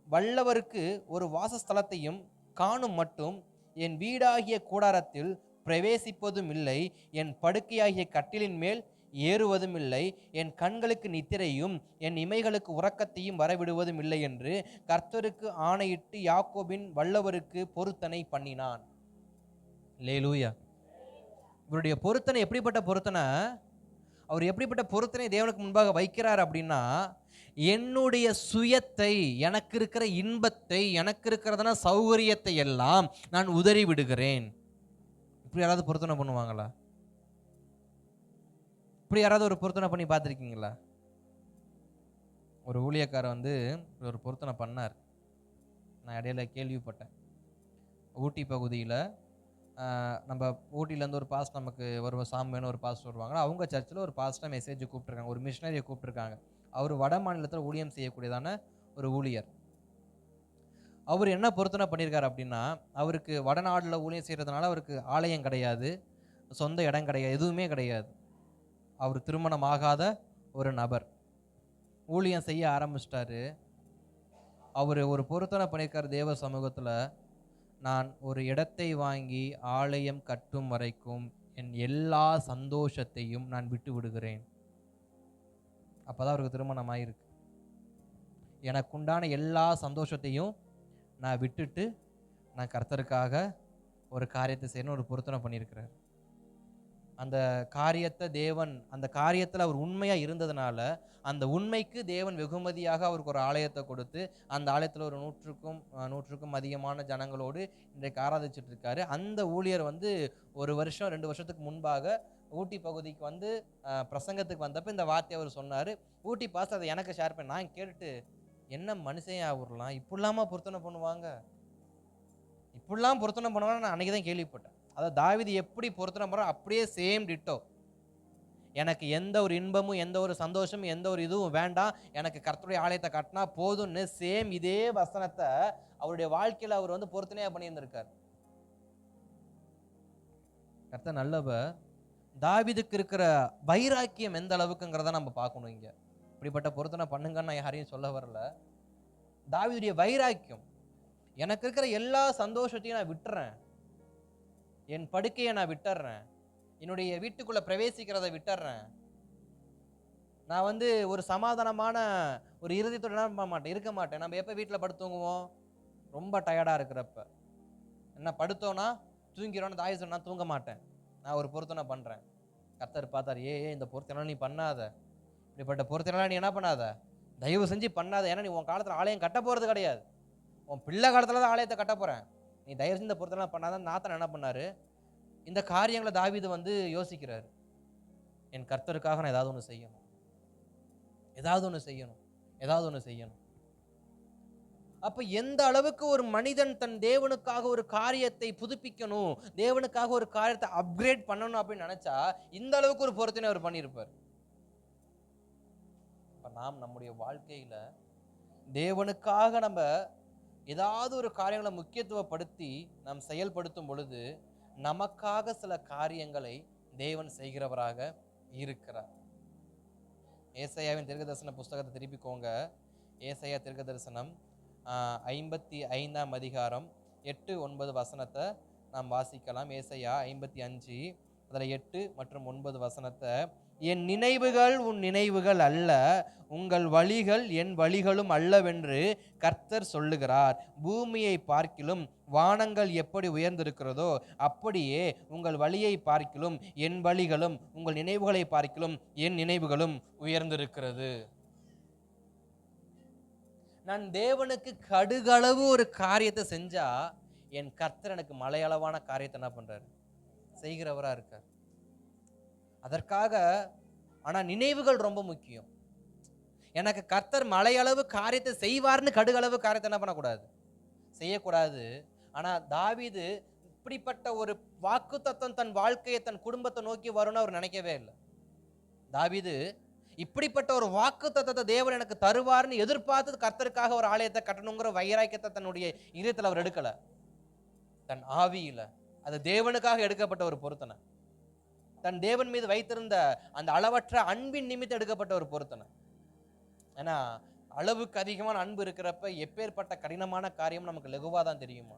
வல்லவருக்கு ஒரு வாசஸ்தலத்தையும் காணும் மட்டும் என் வீடாகிய கூடாரத்தில் பிரவேசிப்பதும் இல்லை, என் படுக்கையாகிய கட்டிலின் மேல் ஏறுவதும் இல்லை, என் கண்களுக்கு நித்திரையும் என் இமைகளுக்கு உறக்கத்தையும் வரவிடுவதும் இல்லை என்று கர்த்தருக்கு ஆணையிட்டு யாக்கோபின் வல்லவருக்கு பொருத்தனை பண்ணினான். அல்லேலூயா. இவருடைய பொருத்தனை எப்படிப்பட்ட பொருத்தனை? அவர் எப்படிப்பட்ட பொருத்தனை தேவனுக்கு முன்பாக வைக்கிறார் அப்படின்னா, என்னுடைய சுயத்தை, எனக்கு இருக்கிற இன்பத்தை, எனக்கு இருக்கிறதான சௌகரியத்தை எல்லாம் நான் உதறி விடுகிறேன். இப்படி யாராவது பொருத்தனை பண்ணுவாங்களா? இப்படி யாராவது ஒரு பொருத்தனை பண்ணி பார்த்துருக்கீங்களா? ஒரு ஊழியக்காரர் வந்து ஒரு பொருத்தனை பண்ணார். நான் இடையில கேள்விப்பட்டேன். ஊட்டி பகுதியில் நம்ம ஊட்டிலேருந்து ஒரு பாஸ்ட் நமக்கு சாமியான ஒரு பாஸ்ட் வருவாங்க. அவங்க சர்ச்சில் ஒரு பாஸ்ட்டாக மெசேஜ் கூப்பிட்டுருக்காங்க, ஒரு மிஷினரியை கூப்பிட்டுருக்காங்க. அவர் வட மாநிலத்தில் ஊழியம் செய்யக்கூடியதான ஒரு ஊழியர். அவர் என்ன பொருத்தனை பண்ணியிருக்காரு அப்படின்னா, அவருக்கு வடநாட்டில் ஊழியம் செய்கிறதுனால அவருக்கு ஆலயம் கிடையாது, சொந்த இடம் கிடையாது, எதுவுமே கிடையாது. அவர் திருமணம் ஆகாத ஒரு நபர். ஊழியம் செய்ய ஆரம்பிச்சிட்டாரு. அவர் ஒரு பொருத்தனை பண்ணியிருக்காரு தேவ சமூகத்தில், நான் ஒரு இடத்தை வாங்கி ஆலயம் கட்டும் வரைக்கும் என் எல்லா சந்தோஷத்தையும் நான் விட்டு விடுகிறேன். அப்போதான் அவருக்கு திருமணம் ஆயிருக்கு. எனக்குண்டான எல்லா சந்தோஷத்தையும் நான் விட்டுட்டு நான் கர்த்தருக்காக ஒரு காரியத்தை செய்யணும் ஒரு பொருத்தனை பண்ணியிருக்கிறார். அந்த காரியத்தை தேவன், அந்த காரியத்தில் அவர் உண்மையாக இருந்ததுனால அந்த உண்மைக்கு தேவன் வெகுமதியாக அவருக்கு ஒரு ஆலயத்தை கொடுத்து அந்த ஆலயத்தில் ஒரு 100க்கும் அதிகமான ஜனங்களோடு இன்றைக்கு ஆராதிச்சுட்டு இருக்காரு. அந்த ஊழியர் வந்து 1 வருஷம் 2 வருஷத்துக்கு முன்பாக ஊட்டி பகுதிக்கு வந்து பிரசங்கத்துக்கு வந்தப்போ இந்த வார்த்தையை அவர் சொன்னார். ஊட்டி பாஸ் அதை எனக்கு ஷேர் பண்ணி நான் கேட்டுட்டு, என்ன மனுஷன் ஆகலாம், இப்படிலாமா பொருத்தனை பண்ணுவாங்க, இப்படிலாம் பொருத்தனை பண்ணுவாங்க நான் அன்றைக்கி தான் கேள்விப்பட்டேன். அதாவது தாவீது எப்படி பொருத்தனை பண்ணுறோம் அப்படியே சேம் டிட்டோ. எனக்கு எந்த ஒரு இன்பமும் எந்த ஒரு சந்தோஷமும் எந்த ஒரு இதுவும் வேண்டாம், எனக்கு கர்த்தருடைய ஆலயத்தை கட்டினா போதும்னு சேம் இதே வசனத்தை அவருடைய வாழ்க்கையில் அவர் வந்து பொருத்தனையாக பண்ணியிருந்திருக்கார். கர்த்தர் நல்லவர். தாவீதுக்கு இருக்கிற வைராக்கியம் எந்த அளவுக்குங்கிறத நம்ம பார்க்கணும். இங்கே இப்படிப்பட்ட பொருத்தனை பண்ணுங்கன்னு நான் யாரையும் சொல்ல வரல. தாவீதுடைய வைராக்கியம், எனக்கு இருக்கிற எல்லா சந்தோஷத்தையும் நான் விட்டுறேன், என் படுக்கையை நான் விட்டுறேன், என்னுடைய வீட்டுக்குள்ள பிரவேசிக்கிறத விட்டுறேன், நான் வந்து ஒரு சமாதானமான ஒரு இருதயத்தோட இருக்க மாட்டேன். நம்ம எப்போ வீட்டில் படுத்துங்குவோம்? ரொம்ப டயர்டாக இருக்கிறப்ப. என்ன படுத்தோன்னா தூங்கிறோன்னு தாய் சொன்னா தூங்க மாட்டேன், நான் ஒரு பொருத்தனை பண்ணுறேன். கர்த்தர் பார்த்தார், இந்த பொருத்தனை நீ பண்ணாத, இப்படிப்பட்ட பொருத்தனை நீ என்ன பண்ணாத, தயவு செஞ்சு பண்ணாத. ஏன்னா நீ உன் காலத்தில் ஆலயம் கட்ட போகிறது கிடையாது, உன் பிள்ளை காலத்தில் தான் ஆலயத்தை கட்ட போகிறேன், நீ தயவு செஞ்சு இந்த பொருத்தனை பண்ணாத. நாத்தன் என்ன பண்ணாரு, இந்த காரியங்களை தாவீது வந்து யோசிக்கிறார். என் கர்த்தருக்காக நான் ஏதாவது ஒன்று செய்யணும், ஏதாவது ஒன்று செய்யணும், ஏதாவது ஒன்று செய்யணும். அப்ப எந்த அளவுக்கு ஒரு மனிதன் தன் தேவனுக்காக ஒரு காரியத்தை புதுப்பிக்கணும், தேவனுக்காக ஒரு காரியத்தை அப்கிரேட் பண்ணணும் அப்படின்னு நினைச்சா இந்த அளவுக்கு ஒரு பொருத்தனை அவர் பண்ணியிருப்பார். இப்ப நாம் நம்முடைய வாழ்க்கையில தேவனுக்காக நம்ம ஏதாவது ஒரு காரியங்களை முக்கியத்துவப்படுத்தி நாம் செயல்படுத்தும் பொழுது நமக்காக சில காரியங்களை தேவன் செய்கிறவராக இருக்கிறார். ஏசாயாவின் தீர்க்கதரிசன புஸ்தகத்தை திருப்பிக்கோங்க. ஏசாயா தீர்க்கதரிசனம் 55ஆம் அதிகாரம் 8-9 வசனத்தை நாம் வாசிக்கலாம். ஏசாயா 55 அதில் 8 மற்றும் 9 வசனத்தை, என் நினைவுகள் உன் நினைவுகள் அல்ல, உங்கள் வழிகள் என் வழிகளும் அல்லவென்று கர்த்தர் சொல்லுகிறார். பூமியை பார்க்கிலும் வானங்கள் எப்படி உயர்ந்திருக்கிறதோ அப்படியே உங்கள் வழியை பார்க்கிலும் என் வழிகளும், உங்கள் நினைவுகளை பார்க்கிலும் என் நினைவுகளும் உயர்ந்திருக்கிறது. நான் தேவனுக்கு கடுகளவு ஒரு காரியத்தை செஞ்சா என் கர்த்தர் எனக்கு மலையளவான காரியத்தை என்ன பண்றாரு? செய்கிறவரா இருக்கார். அதற்காக ஆனா நினைவுகள் ரொம்ப முக்கியம். எனக்கு கர்த்தர் மலையளவு காரியத்தை செய்வார்னு கடுகளவு காரியத்தை என்ன பண்ணக்கூடாது? செய்யக்கூடாது. ஆனா தாவீது இப்படிப்பட்ட ஒரு வாக்குத்தத்தம் தன் வாழ்க்கையை, தன் குடும்பத்தை நோக்கி வரும்னு அவர் நினைக்கவே இல்லை. தாவீது இப்படிப்பட்ட ஒரு வாக்குத்தத்தத்தை தேவன் எனக்கு தருவார்னு எதிர்பார்த்து கர்த்தருக்காக ஒரு ஆலயத்தை கட்டணுங்கிற வைராக்கியத்தை தன்னுடைய இதயத்தில் அவர் எடுக்கல. தன் ஆவியில அது தேவனுக்காக எடுக்கப்பட்ட ஒரு பொருத்தனை, தன் தேவன் மீது வைத்திருந்த அந்த அளவற்ற அன்பின் நிமித்தம் எடுக்கப்பட்ட ஒரு பொருத்தனை. ஏன்னா அளவுக்கு அதிகமான அன்பு இருக்கிறப்ப எப்பேற்பட்ட கடினமான காரியம் நமக்கு லகுவா தான் தெரியுமா?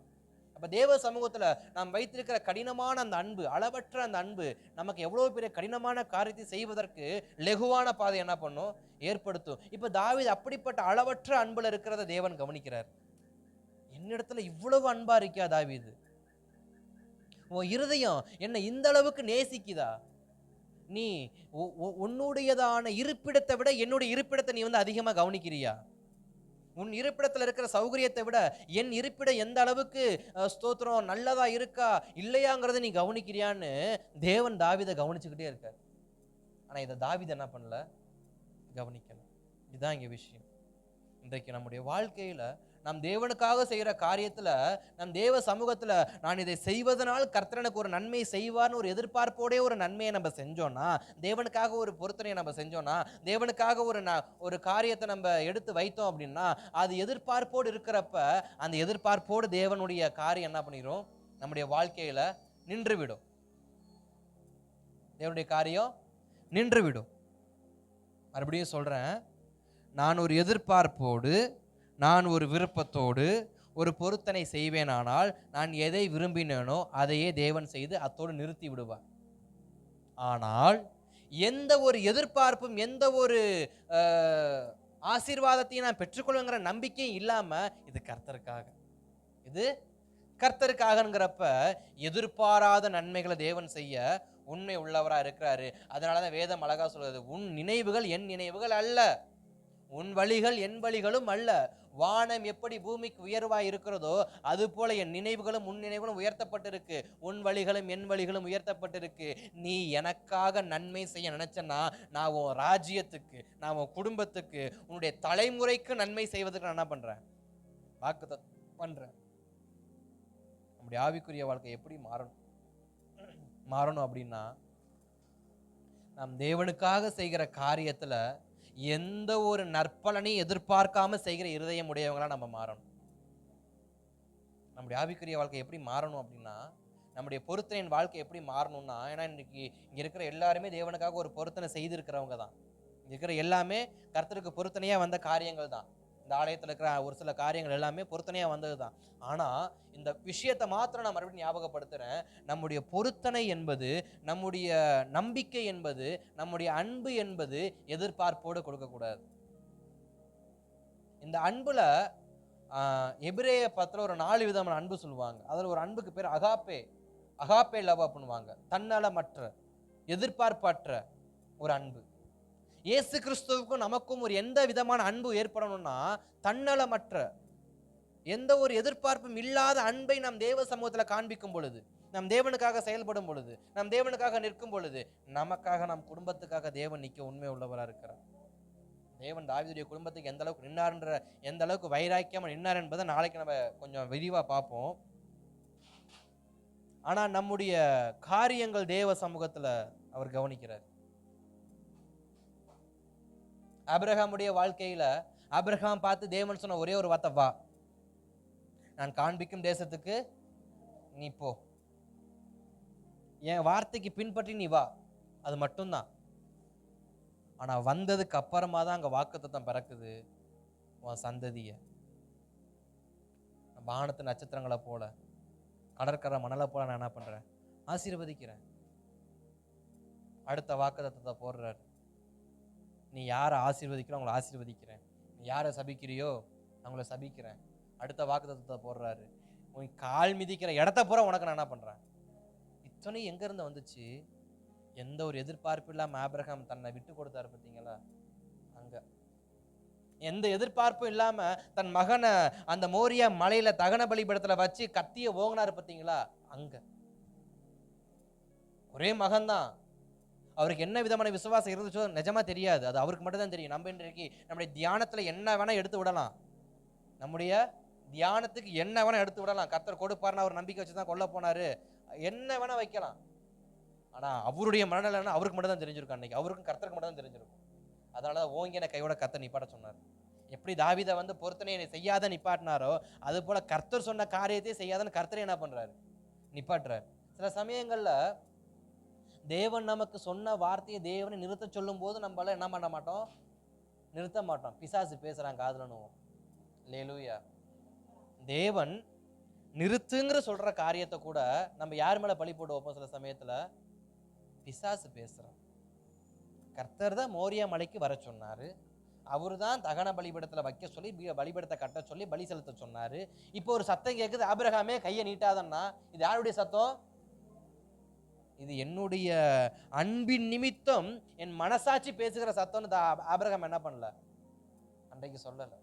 அப்ப தேவ சமூகத்துல நாம் வைத்திருக்கிற கடினமான அந்த அன்பு, அளவற்ற அந்த அன்பு நமக்கு எவ்வளவு பெரிய கடினமான காரியத்தை செய்வதற்கு லகுவான பாதை என்ன பண்ணும்? ஏற்படுத்தும். இப்ப தாவீது அப்படிப்பட்ட அளவற்ற அன்புல இருக்கிறத தேவன் கவனிக்கிறார். என்னிடத்துல இவ்வளவு அன்பா இருக்கியா தாவீது? உன் இருதயம் என்ன இந்த அளவுக்கு நேசிக்குதா? நீ உன்னுடையதான இருப்பிடத்தை விட என்னுடைய இருப்பிடத்தை நீ அதிகமா கவனிக்கிறியா? உன் இருப்பிடத்துல இருக்கிற சௌகரியத்தை விட என் இருப்பிடம் எந்த அளவுக்கு ஸ்தோத்திரம் நல்லதா இருக்கா இல்லையாங்கிறத நீ கவனிக்கிறியான்னு தேவன் தாவீதை கவனிச்சுக்கிட்டே இருக்கார். ஆனா இதை தாவீது என்ன பண்ணல? கவனிக்கல. இதுதான் இங்க விஷயம். இன்றைக்கு நம்முடைய வாழ்க்கையில நாம் தேவனுக்காக செய்கிற காரியத்துல, நம் தேவ சமூகத்துல நான் இதை செய்வதனால் கர்த்தர் எனக்கு ஒரு நன்மை செய்வார்னு ஒரு எதிர்பார்ப்போட ஒரு நன்மையை நம்ம செஞ்சோம்னா, தேவனுக்காக ஒரு பொருத்தனையை நம்ம செஞ்சோம்னா, தேவனுக்காக ஒரு காரியத்தை நம்ம எடுத்து வைத்தோம் அப்படின்னா, அது எதிர்பார்ப்போடு இருக்கிறப்ப அந்த எதிர்பார்ப்போடு தேவனுடைய காரியம் என்ன பண்ணிடும்? நம்முடைய வாழ்க்கையில நின்றுவிடும். தேவனுடைய காரியம் நின்றுவிடும். மறுபடியும் சொல்றேன், நான் ஒரு எதிர்பார்ப்போடு, நான் ஒரு விருப்பத்தோடு ஒரு பொருத்தனை செய்வேனானால் நான் எதை விரும்பினேனோ அதையே தேவன் செய்து அத்தோடு நிறுத்தி விடுவார். ஆனால் எந்த ஒரு எதிர்பார்ப்பும், எந்த ஒரு ஆசீர்வாதத்தையும் நான் பெற்றுக்கொள்ளுங்கிற நம்பிக்கையும் இல்லாம இது கர்த்தருக்காக, இது கர்த்தருக்காகங்கிறப்ப எதிர்பாராத நன்மைகளை தேவன் செய்ய உண்மை உள்ளவரா இருக்கிறாரு. அதனாலதான் வேதம் அழகா சொல்றது, உன் நினைவுகள் என் நினைவுகள் அல்ல, உன் வழிகள் என் வழிகளும் அல்ல. வானம் எப்படி பூமிக்கு உயர்வாய் இருக்கிறதோ அது போல என் நினைவுகளும் உன் நினைவுகளும் உயர்த்தப்பட்டிருக்கு. உன் வழிகளும் என் வழிகளும் உயர்த்தப்பட்டிருக்கு. நீ எனக்காக நன்மை செய்ய நினைச்சனா நான் உன் ராஜ்யத்துக்கு, நான் உன் குடும்பத்துக்கு, உன்னுடைய தலைமுறைக்கு நன்மை செய்வதற்கு நான் என்ன பண்றேன்? வாக்கு பண்றேன். நம்முடைய ஆவிக்குரிய வாழ்க்கை எப்படி மாறணும் அப்படின்னா, நாம் தேவனுக்காக செய்கிற காரியத்துல எந்த ஒரு நற்பலனையும் எதிர்பார்க்காம செய்கிற இருதயம் உடையவங்களா நம்ம மாறணும். நம்முடைய ஆவிக்குரிய வாழ்க்கை எப்படி மாறணும் அப்படின்னா, நம்முடைய பொருத்தனையின் வாழ்க்கை எப்படி மாறணும்னா, ஏன்னா இன்னைக்கு இங்க இருக்கிற எல்லாருமே தேவனுக்காக ஒரு பொருத்தனை செய்திருக்கிறவங்க தான். இங்க இருக்கிற எல்லாமே கர்த்தருக்கு பொருத்தனையா வந்த காரியங்கள் தான். இந்த ஆலயத்தில் இருக்கிற ஒரு சில காரியங்கள் எல்லாமே பொருத்தனையா வந்தது தான். ஆனா இந்த விஷயத்தை மாத்திரம் நான் மறுபடியும் ஞாபகப்படுத்துறேன். நம்முடைய பொருத்தனை என்பது, நம்முடைய நம்பிக்கை என்பது, நம்முடைய அன்பு என்பது எதிர்பார்ப்போடு கொடுக்கக்கூடாது. இந்த அன்புல எபிரேய பத்திர ஒரு 4 விதமான அன்பு சொல்லுவாங்க. அதுல ஒரு அன்புக்கு பேர் அகாப்பே லவ் பண்ணுவாங்க. தன்னலமற்ற, எதிர்பார்ப்பற்ற ஒரு அன்பு. இயேசு கிறிஸ்துவுக்கும் நமக்கும் ஒரு எந்த விதமான அன்பு ஏற்படணும்னா, தன்னலமற்ற, எந்த ஒரு எதிர்பார்ப்பும் இல்லாத அன்பை நம் தேவ சமூகத்தில் காண்பிக்கும் பொழுது, நம் தேவனுக்காக செயல்படும் பொழுது, நம் தேவனுக்காக நிற்கும் பொழுது, நமக்காக, நம் குடும்பத்துக்காக தேவன் நிற்க உண்மை உள்ளவராக இருக்கிறார். தேவன் தாவீதுடைய குடும்பத்துக்கு எந்த அளவுக்கு நின்னார்ன்ற, எந்த அளவுக்கு வைராக்கியமா நின்னார் என்பதை நாளைக்கு நம்ம கொஞ்சம் விரிவா பார்ப்போம். ஆனா நம்முடைய காரியங்கள் தேவ சமூகத்துல அவர் கவனிக்கிறார். ஆபிரகாமுடைய வாழ்க்கையில ஆபிரகாம் பார்த்து தேவன் சொன்ன ஒரே ஒரு வார்த்தை, வா, நான் காண்பிக்கும் தேசத்துக்கு நீ போ, என் வார்த்தைக்கு பின்பற்றி நீ வா, அது மட்டும்தான். ஆனா வந்ததுக்கு அப்புறமா தான் அங்க வாக்குத்தத்தம் பிறக்குது, உன் சந்ததிய வானத்து நட்சத்திரங்களை போல கடற்கரை மணலை போல நான் என்ன பண்றேன், ஆசீர்வதிக்கிறேன். அடுத்த வாக்குத்தத்தத்தை போடுறாரு, நீ யாரை ஆசீர்வதிக்கிறோ அவங்களை ஆசீர்வதிக்கிறேன், நீ யாரை சபிக்கிறியோ அவங்கள சபிக்கிறேன். அடுத்த வாக்குத்தத்தத்தை போடுறாரு, உன் கால் மிதிக்கிற இடத்த பூரா உனக்கு நான் என்ன பண்றேன். இத்தனை எங்க இருந்து வந்துச்சு? எந்த ஒரு எதிர்பார்ப்பு இல்லாம ஆபிரகாம் தன்னை விட்டு கொடுத்தாரு பார்த்தீங்களா? அங்க எந்த எதிர்பார்ப்பும் இல்லாம தன் மகனை அந்த மோரியா மலையில தகன பலிபீடத்துல வச்சு கத்திய ஓங்கினாரு பார்த்தீங்களா? அங்க ஒரே மகன்தான். அவருக்கு என்ன விதமான விசுவாசம் இருந்துச்சோ நிஜமா தெரியாது, அது அவருக்கு மட்டும் தான் தெரியும். நம்ம இன்றைக்கு நம்முடைய தியானத்துல என்ன வேணா எடுத்து விடலாம், நம்முடைய தியானத்துக்கு என்ன வேணா எடுத்து விடலாம். கர்த்தர் கொடுப்பாருன்னு அவர் நம்பிக்கை வச்சுதான் கொல்ல போனாரு, என்ன வேணா வைக்கலாம். ஆனா அவருடைய மனநிலைன்னா அவருக்கு மட்டும் தான் தெரிஞ்சிருக்கும். அன்னைக்கு அவருக்கும் கர்த்தருக்கு மட்டும் தான் தெரிஞ்சிருக்கும். அதனாலதான் ஓங்கின கையோட கர்த்தர் நிப்பாட்ட சொன்னார். எப்படி தாவீதை வந்து பொருத்தனை செய்யாத நிப்பாட்டினாரோ அது போல கர்த்தர் சொன்ன காரியத்தை செய்யாதன்னு கர்த்தரை என்ன பண்றாரு, நிப்பாட்டுறாரு. சில சமயங்கள்ல தேவன் நமக்கு சொன்ன வார்த்தையை தேவனை நிறுத்த சொல்லும் போது நம்மளால என்ன பண்ண மாட்டோம், நிறுத்த மாட்டோம். பிசாசு பேசுறாங்க காதுலனும். அல்லேலூயா. தேவன் நிறுத்துங்கிற சொல்ற காரியத்தை கூட நம்ம யார் மேல பழி போட்டு வைப்போம்? சில சமயத்துல பிசாசு பேசுறான். கர்த்தர் தான் மோரியா மலைக்கு வர சொன்னாரு, அவரு தான் தகன பலிபீடத்துல வைக்க சொல்லி பலிபீடத்தை கட்ட சொல்லி பலி செலுத்த சொன்னாரு. இப்போ ஒரு சத்தம் கேட்குது, ஆபிரகாமே கையை நீட்டாதன்னா, இது யாருடைய சத்தம்? இது என்னுடைய அன்பின் நிமித்தம் என் மனசாட்சி பேசுகிற சத்தம்னு ஆபிரகாம் என்ன பண்ணல, அன்றைக்கு சொல்லல.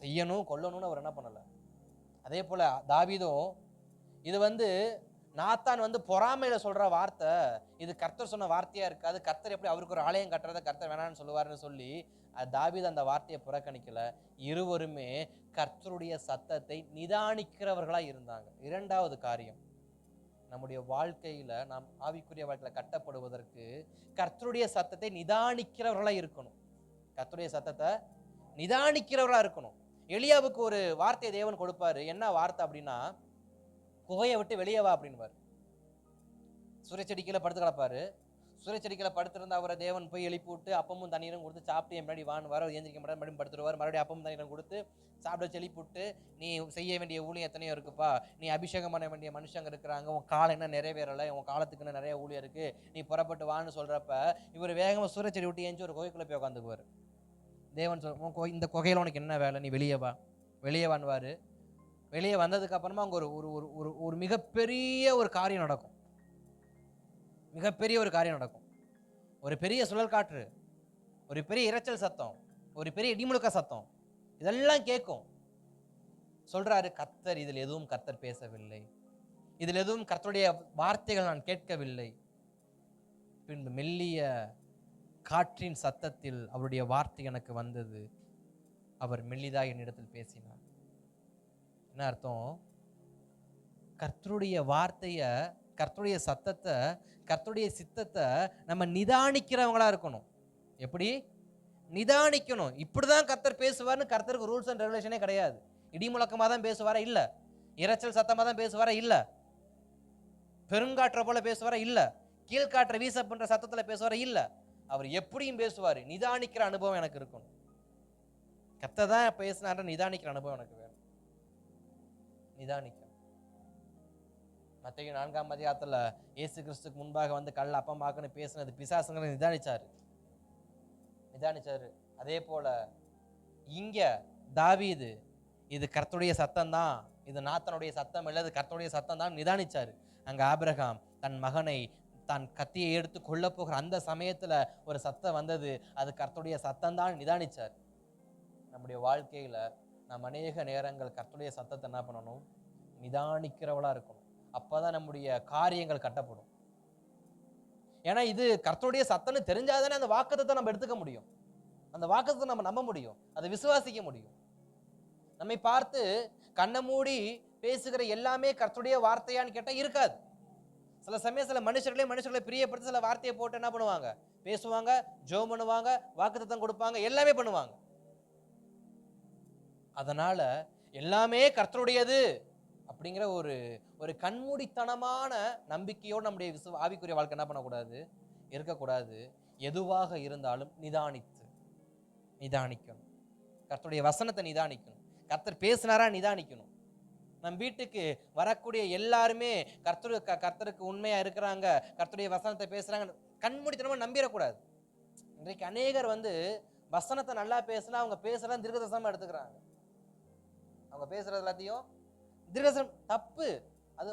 செய்யணும் கொல்லணும்னு அவர் என்ன பண்ணல. அதே போல தாவீதும் இது வந்து நாத்தான் வந்து பொறாமையில சொல்ற வார்த்தை, இது கர்த்தர் சொன்ன வார்த்தையா இருக்காது, கர்த்தர் எப்படி அவருக்கு ஒரு ஆலயம் கட்டுறத கர்த்தர் வேணான்னு சொல்லுவாருன்னு சொல்லி தாவீது அந்த வார்த்தையை புறக்கணிக்கல. இருவருமே கர்த்தருடைய சத்தத்தை நிதானிக்கிறவர்களா இருந்தாங்க. இரண்டாவது காரியம், நம்முடைய வாழ்க்கையில நாம் ஆவிக்குரிய வாழ்க்கையில கட்டப்படுவதற்கு கர்த்தருடைய சத்தத்தை நிதானிக்கிறவர்களா இருக்கணும். கர்த்தருடைய சத்தத்தை நிதானிக்கிறவர்களா இருக்கணும். எலியாவுக்கு ஒரு வார்த்தையை தேவன் கொடுப்பாரு. என்ன வார்த்தை அப்படின்னா, குகையை விட்டு வெளியே வா அப்படின்வார். சூரியச்செடிக்கையில படுத்து கிடப்பாரு. சூரியச்செடிக்கையில படுத்திருந்த அவரை தேவன் போய் எழுப்பி விட்டு அப்பமும் தண்ணீரும் கொடுத்து சாப்பிட்டு என் முன்னாடி வான்னு வர ஏந்திரிக்க மாட்டார், மறுபடியும் படுத்துருவார். மறுபடியும் அப்பமும் தண்ணீரும் கொடுத்து சாப்பிட செழிப்பு விட்டு, நீ செய்ய வேண்டிய ஊழியம் எத்தனையோ இருக்குப்பா, நீ அபிஷேகம் பண்ண வேண்டிய மனுஷங்க இருக்கிறாங்க, உன் காலம் என்ன நிறைவேறலை, உன் காலத்துக்கு என்ன நிறைய ஊழியம் இருக்கு, நீ புறப்பட்டு வான்னு சொல்றப்ப இவர் வேகமா சூரியச்செடி விட்டு ஏஞ்சி ஒரு குகைக்குள்ள போய் உட்காந்துக்குவார். தேவன் சொல், இந்த குகையில உனக்கு என்ன வேலை, நீ வெளியே வா, வெளியே வான்வாரு. வெளியே வந்ததுக்கு அப்புறமா அங்க ஒரு மிகப்பெரிய ஒரு காரியம் நடக்கும். மிகப்பெரிய ஒரு காரியம் நடக்கும். ஒரு பெரிய சுழல் காற்று, ஒரு பெரிய இரைச்சல் சத்தம், ஒரு பெரிய இடிமுழுக்க சத்தம், இதெல்லாம் கேட்கும். சொல்றாரு, கர்த்தர் இதில் எதுவும் கர்த்தர் பேசவில்லை, இதில் எதுவும் கர்த்தருடைய வார்த்தைகள் நான் கேட்கவில்லை. பின்பு மெல்லிய காற்றின் சத்தத்தில் அவருடைய வார்த்தை எனக்கு வந்தது, அவர் மெல்லிதாக என்னிடத்தில் பேசினார். என்ன அர்த்தம்? கர்த்தருடைய வார்த்தைய, கர்த்தருடைய சத்தத்தை, கர்த்தருடைய சித்தத்தை நம்ம நிதானிக்கிறவங்களா இருக்கணும். எப்படி நிதானிக்கணும்? இப்படிதான் கர்த்தர் பேசுவார்னு கர்த்தருக்கு ரூல்ஸ் அண்ட் ரெகுலேஷனே கிடையாது. இடி முழக்கமா தான் பேசுவாரா? இல்ல. இரைச்சல் சத்தமா தான் பேசுவாரா? இல்ல. பெருங்காற்ற போல பேசுவாரா? இல்ல. கீழ்காற்ற வீச பண்ற சத்தத்துல பேசுவாரா? இல்ல. அவர் எப்படியும் பேசுவாரு. நிதானிக்கிற அனுபவம் எனக்கு இருக்கணும். கர்த்தர் தான் பேசினார், நிதானிக்கிற அனுபவம் எனக்கு வேணும். நிதானிக்க மத்தேயு 4ஆம் அதிகாரத்துல இயேசு கிறிஸ்துக்கு முன்பாக வந்து கல்ல அப்பமாக்குன்னு பேசினது பிசாசுங்களை நிதானிச்சாரு. அதே போல இங்க தாவீது இது கர்த்தருடைய சத்தம் தான், இது நாத்தனுடைய சத்தம் இல்ல, இது கர்த்தருடைய சத்தம் தான் நிதானிச்சாரு. அங்க ஆபிரகாம் தன் மகனை தான் கத்தியை எடுத்து கொல்ல போகிற அந்த சமயத்துல ஒரு சத்தம் வந்தது, அது கர்த்தருடைய சத்தம் தான் நிதானிச்சார். நம்முடைய வாழ்க்கையில நாம் அநேக நேரங்கள் கர்த்தருடைய சத்தத்தை என்ன பண்ணணும்? நிதானிக்கிறவளா இருக்கணும். அப்பதான் நம்முடைய காரியங்கள் கட்டப்படும். ஏன்னா இது கர்த்தருடைய சத்தம்னு தெரிஞ்சாதானே அந்த வாக்குத்தத்தை நம்ம எடுத்துக்க முடியும், அந்த வாக்குத்தத்தை நம்ம நம்ப முடியும், அதை விசுவாசிக்க முடியும். நம்மை பார்த்து கண்ணை மூடி பேசுகிற எல்லாமே கர்த்தருடைய வார்த்தையான்னு கேட்டா இருக்காது. சில சமயம் சில மனுஷர்களை பிரியப்படுத்தி சில வார்த்தையை போட்டு என்ன பண்ணுவாங்க? பேசுவாங்க, ஜெபம் பண்ணுவாங்க, வாக்குத்தத்தம் கொடுப்பாங்க, எல்லாமே பண்ணுவாங்க. அதனால எல்லாமே கர்த்தருடையது அப்படிங்கிற ஒரு ஒரு கண்மூடித்தனமான நம்பிக்கையோடு நம்முடைய ஆவிக்குரிய வாழ்க்கை என்ன பண்ணக்கூடாது, இருக்கக்கூடாது. எதுவாக இருந்தாலும் நிதானிக்கணும். கர்த்தருடைய வசனத்தை நிதானிக்கணும். கர்த்தர் பேசினாரா நிதானிக்கணும். நம் வீட்டுக்கு வரக்கூடிய எல்லாருமே கர்த்தருக்கு உண்மையா இருக்கிறாங்க, கர்த்தருடைய வசனத்தை பேசுறாங்க, கண்மூடித்தனமா நம்பிடக்கூடாது. இன்றைக்கு அநேகர் வசனத்தை நல்லா பேசினா அவங்க பேசுறதா தீர்க்கதரிசனமா எடுத்துக்கிறாங்க. அவங்க பேசுறது எல்லாத்தையும் தீர்க்கதரிசனம் தப்பு. அது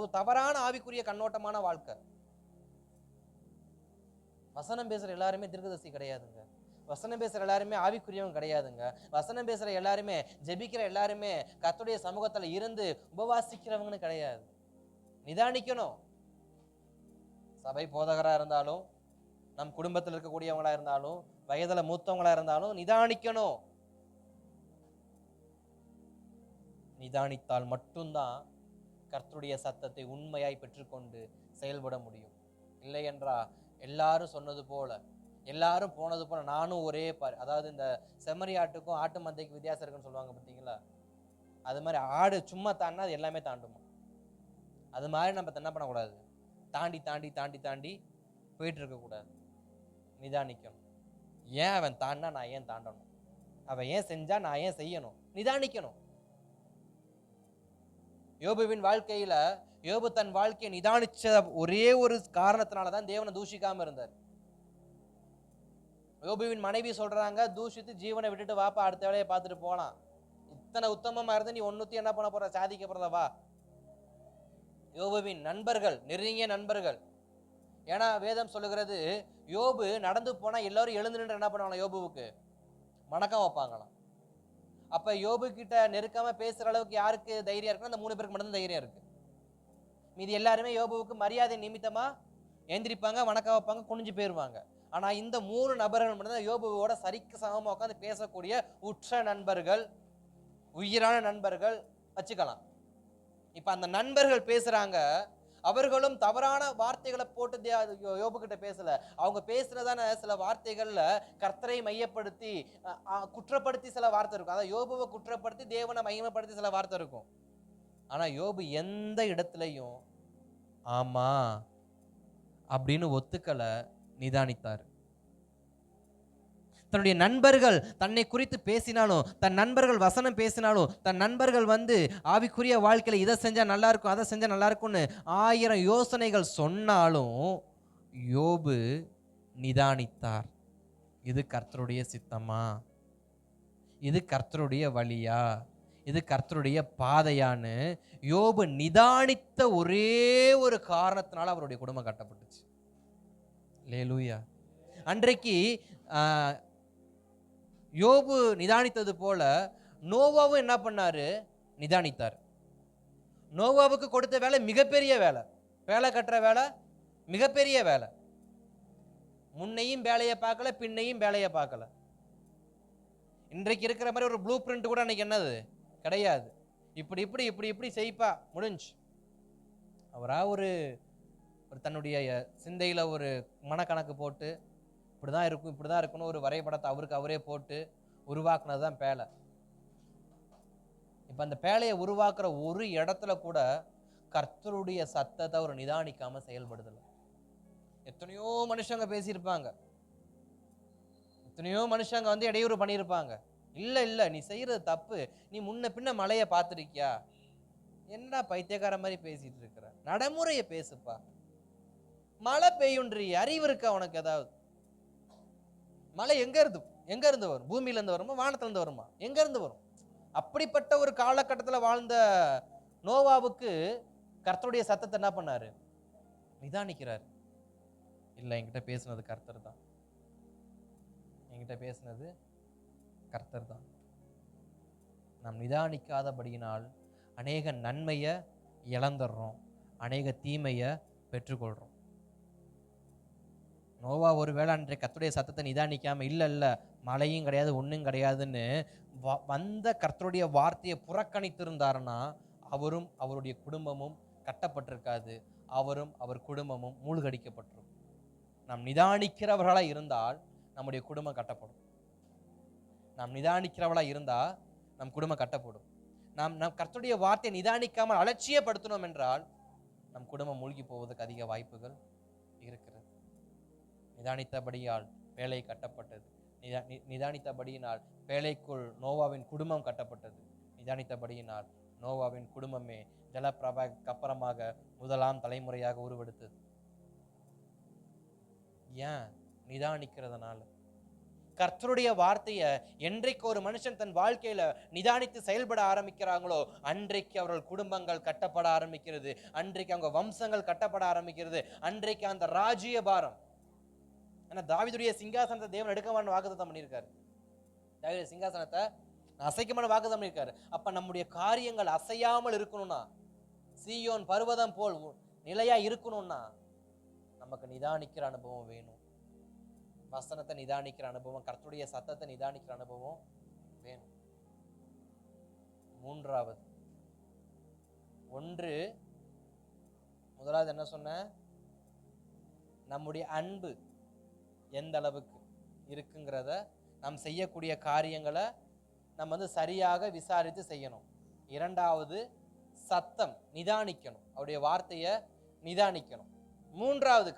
ஒரு தவறான ஆவிக்குரிய கண்ணோட்டமான வாழ்க்கை. வசனம் பேசுற எல்லாருமே தீர்க்கதரிசி கிடையாதுங்க. வசனம் பேசுற எல்லாருமே ஆவிக்குரியவங்க கிடையாதுங்க. வசனம் பேசுற எல்லாருமே, ஜெபிக்கிற எல்லாருமே கர்த்தருடைய சமூகத்துல இருந்து உபவாசிக்கிறவங்கன்னு கிடையாது. நிதானிக்கணும். சபை போதகரா இருந்தாலும், நம் குடும்பத்தில் இருக்கக்கூடியவங்களா இருந்தாலும், வயதுல மூத்தவங்களா இருந்தாலும் நிதானிக்கணும். நிதானித்தால் மட்டும்தான் கர்த்தருடைய சத்தத்தை உண்மையாய் பெற்றுக்கொண்டு செயல்பட முடியும். இல்லை என்றா எல்லாரும் சொன்னது போல, எல்லாரும் போனது போல நானும் ஒரே அதாவது இந்த செம்மறி ஆட்டுக்கும் ஆட்டு மந்தைக்கு வித்தியாசம் இருக்குன்னு சொல்லுவாங்க பார்த்தீங்களா? அது மாதிரி ஆடு சும்மா தாண்டினா அது எல்லாமே தாண்டுமா. அது மாதிரி நம்ம என்ன பண்ணக்கூடாது, தாண்டி தாண்டி தாண்டி தாண்டி போயிட்டு இருக்கக்கூடாது. நிதானிக்கணும். ஏன் அவன் தாண்டினா நான் ஏன் தாண்டணும், அவன் ஏன் செஞ்சா நான் ஏன் செய்யணும், நிதானிக்கணும். யோபுவின் வாழ்க்கையில யோபு தன் வாழ்க்கையை நிதானிச்ச ஒரே ஒரு காரணத்தினாலதான் தேவனை தூஷிக்காம இருந்தார். யோபுவின் மனைவி சொல்றாங்க, தூஷித்து ஜீவனை விட்டுட்டு வாப்பா, அடுத்த வேலையை பார்த்துட்டு போலாம். இத்தனை உத்தமமா இருந்து நீ ஒன்னுத்தி என்ன பண்ண போற, சாதிக்க போறதா வா. யோபுவின் நண்பர்கள், நெருங்கிய நண்பர்கள். ஏன்னா வேதம் சொல்லுகிறது, யோபு நடந்து போனா எல்லாரும் எழுந்து நின்று என்ன பண்ணுவாங்க, யோபுவுக்கு வணக்கம் வைப்பாங்களாம். அப்ப யோபு கிட்ட நெருக்காம பேசுற அளவுக்கு யாருக்கு தைரியம் இருக்குன்னா அந்த 3 பேருக்கு மட்டும் தைரியம் இருக்கு. மீதி எல்லாருமே யோபுவுக்கு மரியாதை நிமித்தமா எந்திரிப்பாங்க, வணக்கம் வைப்பாங்க, குனிஞ்சு போயிருவாங்க. ஆனா இந்த 3 நபர்கள் மட்டும்தான் யோபுவோட சரிக்கு சமமா உட்காந்து பேசக்கூடிய உற்ற நண்பர்கள், உயிரான நண்பர்கள் வச்சுக்கலாம். இப்ப அந்த நண்பர்கள் பேசுறாங்க, அவர்களும் தவறான வார்த்தைகளை போட்டு யோபு கிட்ட பேசல. அவங்க பேசுறதான சில வார்த்தைகள்ல கர்த்தரை மையப்படுத்தி குற்றப்படுத்தி சில வார்த்தை இருக்கும். அதாவது யோபுவை குற்றப்படுத்தி தேவனை மையப்படுத்தி சில வார்த்தை இருக்கும். ஆனா யோபு எந்த இடத்துலையும் ஆமா அப்படின்னு ஒத்துக்கல, நிதானித்தார். தன்னுடைய நண்பர்கள் தன்னை குறித்து பேசினாலும், தன் நண்பர்கள் வசனம் பேசினாலும், தன் நண்பர்கள் ஆவிக்குரிய வாழ்க்கையில இதை செஞ்சா நல்லா இருக்கும், அதை செஞ்சா நல்லா இருக்கும்னு 1000 யோசனைகள் சொன்னாலும் யோபு நிதானித்தார். இது கர்த்தருடைய சித்தமா, இது கர்த்தருடைய வழியா, இது கர்த்தருடைய பாதையான்னு யோபு நிதானித்த ஒரே ஒரு காரணத்தினால அவருடைய குடும்பம் கட்டப்பட்டுச்சு. அல்லேலூயா. அன்றைக்கு யோபு நிதானித்தது போல நோவாவும் என்ன பண்ணாரு, நிதானித்தார். நோவாவுக்கு கொடுத்த வேலை மிகப்பெரிய வேலை, வேலை கட்டுற வேலை மிகப்பெரிய வேலை. முன்னையும் வேலையை பார்க்கல, பின்னையும் வேலையை பார்க்கல. இன்றைக்கு இருக்கிற மாதிரி ஒரு ப்ளூ பிரிண்ட் கூட அன்னைக்கு என்னது கிடையாது. இப்படி இப்படி இப்படி இப்படி செய்ப்பா முடிஞ்சு. அவரா ஒரு தன்னுடைய சிந்தையில ஒரு மனக்கணக்கு போட்டு இப்படிதான் இருக்கும், இப்படிதான் இருக்கணும் ஒரு வரைபடத்தை அவருக்கு அவரே போட்டு உருவாக்குனதுதான் பேலை. இப்ப அந்த பேலையை உருவாக்குற ஒரு இடத்துல கூட கர்த்தருடைய சத்தத்தை அவர் நிதானிக்காம செயல்படுதல. எத்தனையோ மனுஷங்க பேசியிருப்பாங்க, எத்தனையோ மனுஷங்க இடையூறு பண்ணியிருப்பாங்க. இல்ல இல்ல நீ செய்யறது தப்பு, நீ முன்ன பின்ன மழைய பார்த்திருக்கியா, என்ன பைத்தியக்கார மாதிரி பேசிட்டு இருக்கிற, நடைமுறைய பேசுப்பா. மழை பெய்யுன்றி அறிவு இருக்கா உனக்கு? ஏதாவது மழை எங்க இருந்து வரும்? பூமியில இருந்து வருமா, வானத்துல இருந்து வருமா? எங்க இருந்து வரும்? அப்படிப்பட்ட ஒரு காலகட்டத்தில் வாழ்ந்த நோவாவுக்கு கர்த்தருடைய சத்தத்தை என்ன பண்ணாரு, நிதானிக்கிறார். இல்ல என்கிட்ட பேசுனது கர்த்தர் தான், என்கிட்ட பேசுனது கர்த்தர் தான். நாம் நிதானிக்காதபடியினால் அநேக நன்மையை இழந்துடுறோம், அநேக தீமையை பெற்றுக்கொள்றோம். நோவா ஒருவேளை அன்றைய கர்த்தருடைய சத்தத்தை நிதானிக்காம இல்ல மழையும் கிடையாது ஒன்றும் கிடையாதுன்னு வந்த கர்த்தருடைய வார்த்தையை புறக்கணித்திருந்தாருன்னா அவரும் அவருடைய குடும்பமும் கட்டப்பட்டிருக்காது, அவரும் அவர் குடும்பமும் மூழ்கடிக்கப்பட்டிருக்கும். நாம் நிதானிக்கிறவர்களாக இருந்தால் நம்முடைய குடும்பம் கட்டப்படும். நாம் நிதானிக்கிறவளாக இருந்தால் நம் குடும்பம் கட்டப்படும். நம் கர்த்தருடைய வார்த்தையை நிதானிக்காமல் அலட்சியப்படுத்தினோம் என்றால் நம் குடும்பம் மூழ்கி போவதற்கு அதிக வாய்ப்புகள் இருக்கிறது. நிதானித்தபடியால் வேலை கட்டப்பட்டது. நிதானித்தபடியினால் வேலைக்குள் நோவாவின் குடும்பம் கட்டப்பட்டது. நிதானித்தபடியினால் நோவாவின் குடும்பமே ஜலப்பிரபாய்க்கு அப்புறமாக முதலாம் தலைமுறையாக உருவெடுத்தது. ஏன்? நிதானிக்கிறதுனால. கர்த்தருடைய வார்த்தையை என்றைக்கு ஒரு மனுஷன் தன் வாழ்க்கையில நிதானித்து செயல்பட ஆரம்பிக்கிறாங்களோ அன்றைக்கு அவர்கள் குடும்பங்கள் கட்டப்பட ஆரம்பிக்கிறது, அன்றைக்கு அவங்க வம்சங்கள் கட்டப்பட ஆரம்பிக்கிறது, அன்றைக்கு அந்த ராஜ்ய பாரம். ஏன்னா தாவீதுடைய சிங்காசனத்தை தேவன் எடுக்கமான வாக்குத்தத்தம் பண்ணியிருக்காரு. தாவீது சிங்காசனத்தை அசைக்கமான வாக்குத்தத்தம் பண்ணியிருக்காரு. அப்ப நம்முடைய காரியங்கள் அசையாமல் இருக்கணும்னா, சீயோன் பர்வதம் போல் நிலையா இருக்கணும்னா நமக்கு நிதானிக்கிற அனுபவம் வேணும். வசனத்தை நிதானிக்கிற அனுபவம், கர்த்தருடைய சத்தத்தை நிதானிக்கிற அனுபவம் வேணும். மூன்றாவது ஒன்று, முதலாவது என்ன சொன்ன? நம்முடைய அன்பு எந்த அளவுக்கு இருக்குங்கிறத, நாம் செய்யக்கூடிய காரியங்களை நம்ம சரியாக விசாரித்து செய்யணும். இரண்டாவது சத்தம், நிதானிக்கணும், அவருடைய வார்த்தையை நிதானிக்கணும். மூன்றாவது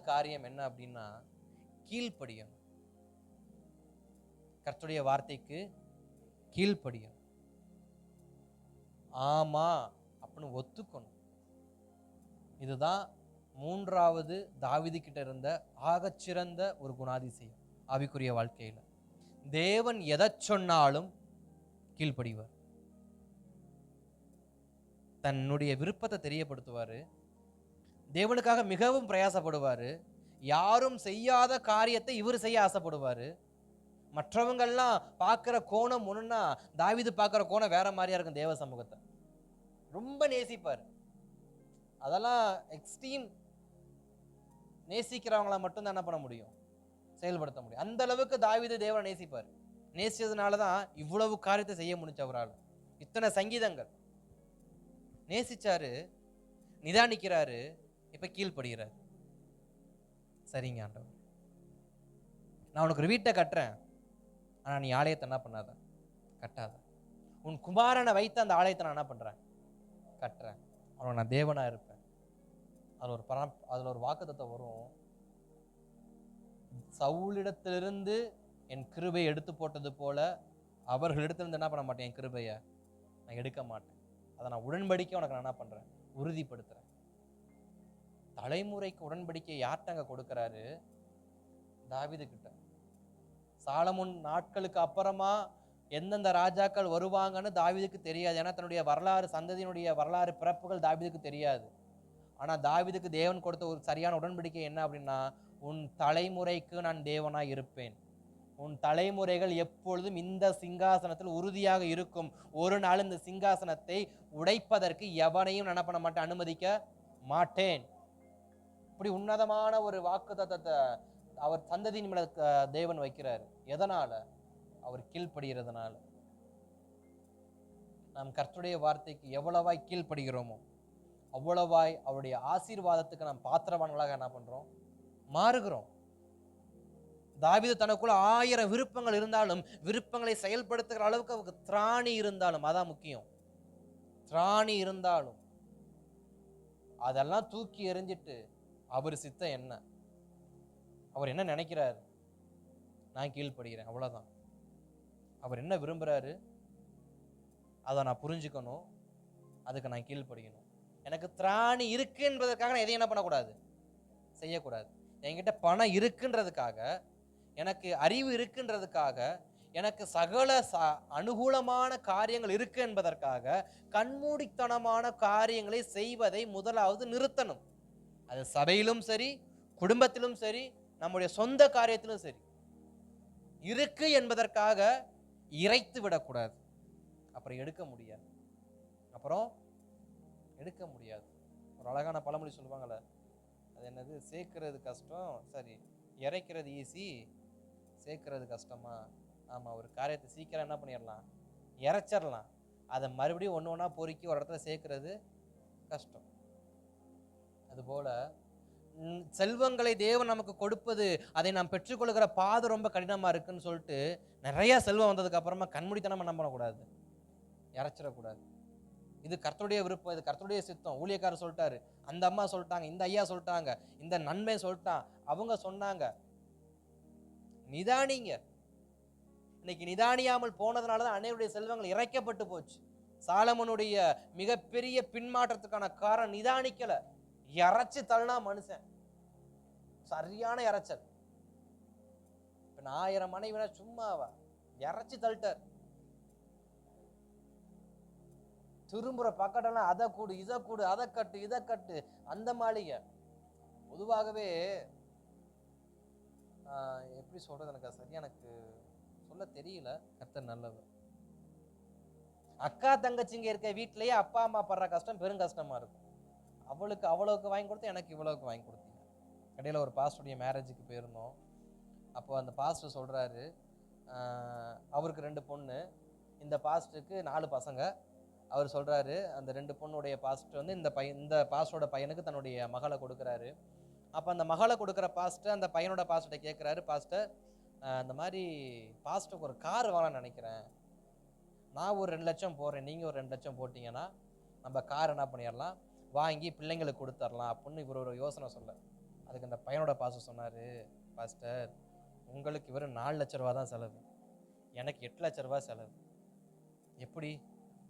காரியம் என்ன அப்படின்னா, கீழ்ப்படியணும். கர்த்தருடைய வார்த்தைக்கு கீழ்ப்படியணும். ஆமா அப்படின்னு ஒத்துக்கணும். இதுதான் மூன்றாவது தாவீது கிட்ட இருந்த ஆகச்சிறந்த ஒரு குணாதிசயம் ஆவிக்குரிய வாழ்க்கையில. தேவன் எதை சொன்னாலும் கீழ்ப்படிவார். தன்னுடைய விருப்பத்தை தெரியப்படுத்துவாரு. தேவனுக்காக மிகவும் பிரயாசப்படுவாரு. யாரும் செய்யாத காரியத்தை இவர் செய்ய ஆசைப்படுவாரு. மற்றவங்கள்லாம் பார்க்கிற கோணம் ஒண்ணுன்னா தாவீது பார்க்கிற கோணம் வேற மாதிரியா இருக்கும். தேவ சமூகத்தை ரொம்ப நேசிப்பார். அதெல்லாம் எக்ஸ்ட்ரீம் நேசிக்கிறவங்கள மட்டும் தான் என்ன பண்ண முடியும், செயல்படுத்த முடியும். அந்த அளவுக்கு தாவீது தேவனை நேசிப்பார். நேசிச்சதுனாலதான் இவ்வளவு காரியத்தை செய்ய முடிச்சவரால். இத்தனை சங்கீதங்கள் நேசிச்சாரு, நிதானிக்கிறாரு, இப்ப கீழ்ப்படுகிறார். சரிங்க ஆண்டவர், நான் உனக்கு ஒரு வீட்டை கட்டுறேன், ஆனா நீ ஆலயத்தை என்ன பண்ணாத, கட்டாத. உன் குமாரனை வைத்து அந்த ஆலயத்தை நான் என்ன பண்றேன், கட்டுறேன். அவனுக்கு நான் தேவனா இருப்பேன். அதுல ஒரு வாக்குத்தத்தம் வரும், சவுலிடத்திலிருந்து என் கிருபையை எடுத்து போட்டது போல அவர்களிடத்திலிருந்து என்ன பண்ண மாட்டேன், என் கிருபையை நான் எடுக்க மாட்டேன். அதை நான் உடன்படிக்கை உனக்கு நான் என்ன பண்றேன், உறுதிப்படுத்துறேன். தலைமுறைக்கு உடன்படிக்கை யார்கிட்ட கொடுக்கிறாரு? தாவீது கிட்ட. சாலமோன் நாட்களுக்கு அப்புறமா எந்தெந்த ராஜாக்கள் வருவாங்கன்னு தாவீதுக்கு தெரியாது. ஏன்னா தன்னுடைய வரலாறு, சந்ததியினுடைய வரலாறு, பிறப்புகள் தாவீதுக்கு தெரியாது. ஆனா தாவீதுக்கு தேவன் கொடுத்த ஒரு சரியான உடன்படிக்கை என்ன அப்படின்னா, உன் தலைமுறைக்கு நான் தேவனாய் இருப்பேன். உன் தலைமுறைகள் எப்பொழுதும் இந்த சிங்காசனத்தில் உறுதியாக இருக்கும். ஒரு நாள் இந்த சிங்காசனத்தை உடைப்பதற்கு எவனையும் என்ன பண்ண மாட்டேன், அனுமதிக்க மாட்டேன். இப்படி உன்னதமான ஒரு வாக்குத்தத்தத்தை அவர் சந்ததியின் மேல தேவன் வைக்கிறார். எதனால? அவர் கீழ்ப்படுகிறதுனால. நாம் கர்த்தருடைய வார்த்தைக்கு எவ்வளவாய் கீழ்ப்படுகிறோமோ அவ்வளவாய் அவருடைய ஆசீர்வாதத்துக்கு நாம் பாத்திரவான்களாக என்ன பண்றோம், மாறுகிறோம். தாவீது தனக்குள்ள 1000 விருப்பங்கள் இருந்தாலும், விருப்பங்களை செயல்படுத்துகிற அளவுக்கு அவருக்கு திராணி இருந்தாலும், அதான் முக்கியம், திராணி இருந்தாலும் அதெல்லாம் தூக்கி எறிஞ்சிட்டு அவர் சித்தம் என்ன, அவர் என்ன நினைக்கிறாரு, நான் கீழ்ப்படுகிறேன், அவ்வளவுதான். அவர் என்ன விரும்புறாரு அதை நான் புரிஞ்சுக்கணும், அதுக்கு நான் கீழ்ப்படிக்கணும். எனக்கு திராணி இருக்கு என்பதற்காக நான் எதையும் என்ன பண்ணக்கூடாது, செய்யக்கூடாது. என்கிட்ட பணம் இருக்குன்றதுக்காக, எனக்கு அறிவு இருக்குன்றதுக்காக, எனக்கு சகல அனுகூலமான காரியங்கள் இருக்கு என்பதற்காக கண்மூடித்தனமான காரியங்களை செய்வதை முதலாவது நிறுத்தணும். அது சபையிலும் சரி, குடும்பத்திலும் சரி, நம்முடைய சொந்த காரியத்திலும் சரி. இருக்கு என்பதற்காக இறைத்து விடக்கூடாது. அப்புறம் எடுக்க முடியாது. ஒரு அழகான பழமொழி சொல்லுவாங்கல்ல, அது என்னது, சேர்க்கிறது கஷ்டம், சரி இறைக்கிறது ஈஸி, சேர்க்கிறது கஷ்டமா? ஆமா, ஒரு காரியத்தை சீக்கிரம் என்ன பண்ணிடலாம், இறைச்சிடலாம். அதை மறுபடியும் ஒன்று ஒன்றா பொறுக்கி ஒரு இடத்துல சேர்க்கிறது கஷ்டம். அதுபோல செல்வங்களை தேவன் நமக்கு கொடுப்பது, அதை நாம் பெற்றுக்கொள்கிற பாதை ரொம்ப கடினமா இருக்குன்னு சொல்லிட்டு நிறைய செல்வம் வந்ததுக்கு அப்புறமா கண்மூடித்தனமா என்ன பண்ணக்கூடாது, இறைச்சிடக்கூடாது. இது கர்த்தருடைய விருப்பம், இது கர்த்தருடைய சித்தம். ஊழியக்காரர் சொல்லிட்டாரு, அந்த அம்மா சொல்லிட்டாங்க, இந்த ஐயா சொல்லிட்டாங்க, இந்த நன்மை சொல்லிட்டான், அவங்க சொன்னாங்க. நிதானிங்க. இன்னைக்கு நிதானியாமல் போனதுனாலதான் அன்னையுடைய செல்வங்கள் இறைக்கப்பட்டு போச்சு. சாலமோனுடைய மிகப்பெரிய பின்மாற்றத்துக்கான காரணம் நிதானிக்கல. இறைச்சி தள்ளினா மனுஷன், சரியான இறைச்சல். இப்ப 1000 மனைவினா சும்மாவா, இறைச்சி தள்ளிட்டார். திரும்புற பக்கத்தெல்லாம் அதை கூடு, இதை கூடு, அதை கட்டு, இதை கட்டு, அந்த மாளிகை. பொதுவாகவே எப்படி சொல்றது, எனக்கு சரியா எனக்கு சொல்ல தெரியல. கர்த்தர் நல்லவர். அக்கா தங்கச்சிங்க இருக்க வீட்டிலேயே அப்பா அம்மா படுற கஷ்டம் பெரும் கஷ்டமா இருக்கும். அவளுக்கு அவ்வளவுக்கு வாங்கி கொடுத்து, எனக்கு இவ்வளவுக்கு வாங்கி கொடுத்தீங்க. கடையில் ஒரு பாஸ்டருடைய மேரேஜுக்கு போயிருந்தோம். அப்போ அந்த பாஸ்டர் சொல்றாரு, அவருக்கு 2 பொண்ணு, இந்த பாஸ்டருக்கு 4 பசங்க. அவர் சொல்றாரு, அந்த 2 பொண்ணுடைய பாஸ்டர் வந்து இந்த பாஸ்டரோட பையனுக்கு தன்னுடைய மகளை கொடுக்குறாரு. அப்போ அந்த மகளை கொடுக்குற பாஸ்டர் அந்த பையனோட பாஸ்டர்கிட்ட கேட்குறாரு, பாஸ்டர் இந்த மாதிரி பாஸ்டருக்கு ஒரு கார் வாங்கலாம்னு நினைக்கிறேன், நான் ஒரு 2 லட்சம் போடுறேன், நீங்கள் ஒரு 2 லட்சம் போட்டிங்கன்னா நம்ம கார் என்ன பண்ணிடலாம், வாங்கி பிள்ளைங்களுக்கு கொடுத்துடலாம் அப்படின்னு இவர் ஒரு யோசனை சொல்ல. அதுக்கு அந்த பையனோட பாஸ்டர் சொன்னார், பாஸ்டர் உங்களுக்கு இவர் 4 லட்ச ரூபா தான் செலவு, எனக்கு 8 லட்ச ரூபா செலவு. எப்படி,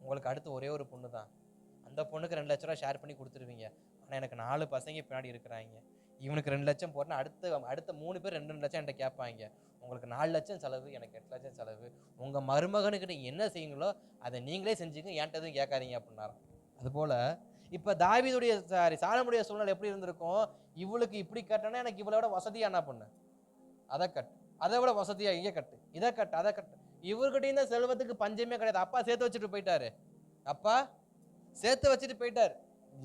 உங்களுக்கு அடுத்து ஒரே ஒரு பொண்ணு தான், அந்த பொண்ணுக்கு 2 லட்ச ரூபா ஷேர் பண்ணி கொடுத்துருவீங்க. ஆனால் எனக்கு 4 பசங்க பின்னாடி இருக்கிறாங்க, இவனுக்கு 2 லட்சம் போட்டேன்னா அடுத்த 3 பேர் 2 லட்சம் என்கிட்ட கேட்பாங்க. உங்களுக்கு 4 லட்சம் செலவு, எனக்கு 8 லட்சம் செலவு. உங்கள் மருமகனுக்கு நீங்கள் என்ன செய்யுங்களோ அதை நீங்களே செஞ்சுங்க, என்கிட்ட எதுவும் கேட்காதீங்க அப்படின்னாராம். அதுபோல் இப்போ தாவீதுடைய சாலமோனுடைய சூழ்நிலை எப்படி இருந்திருக்கும், இவளுக்கு இப்படி கட்டினா எனக்கு இவளை விட வசதியாக என்ன பண்ணு, அதை கட்டு, அதை விட வசதியாக இங்கே கட்டு, இதை கட்டு, அதை கட்டு. இவர்கிட்டையும் தான் செல்வத்துக்கு பஞ்சமே கிடையாது. அப்பா சேர்த்து வச்சுட்டு போயிட்டாரு, அப்பா சேர்த்து வச்சுட்டு போயிட்டாரு.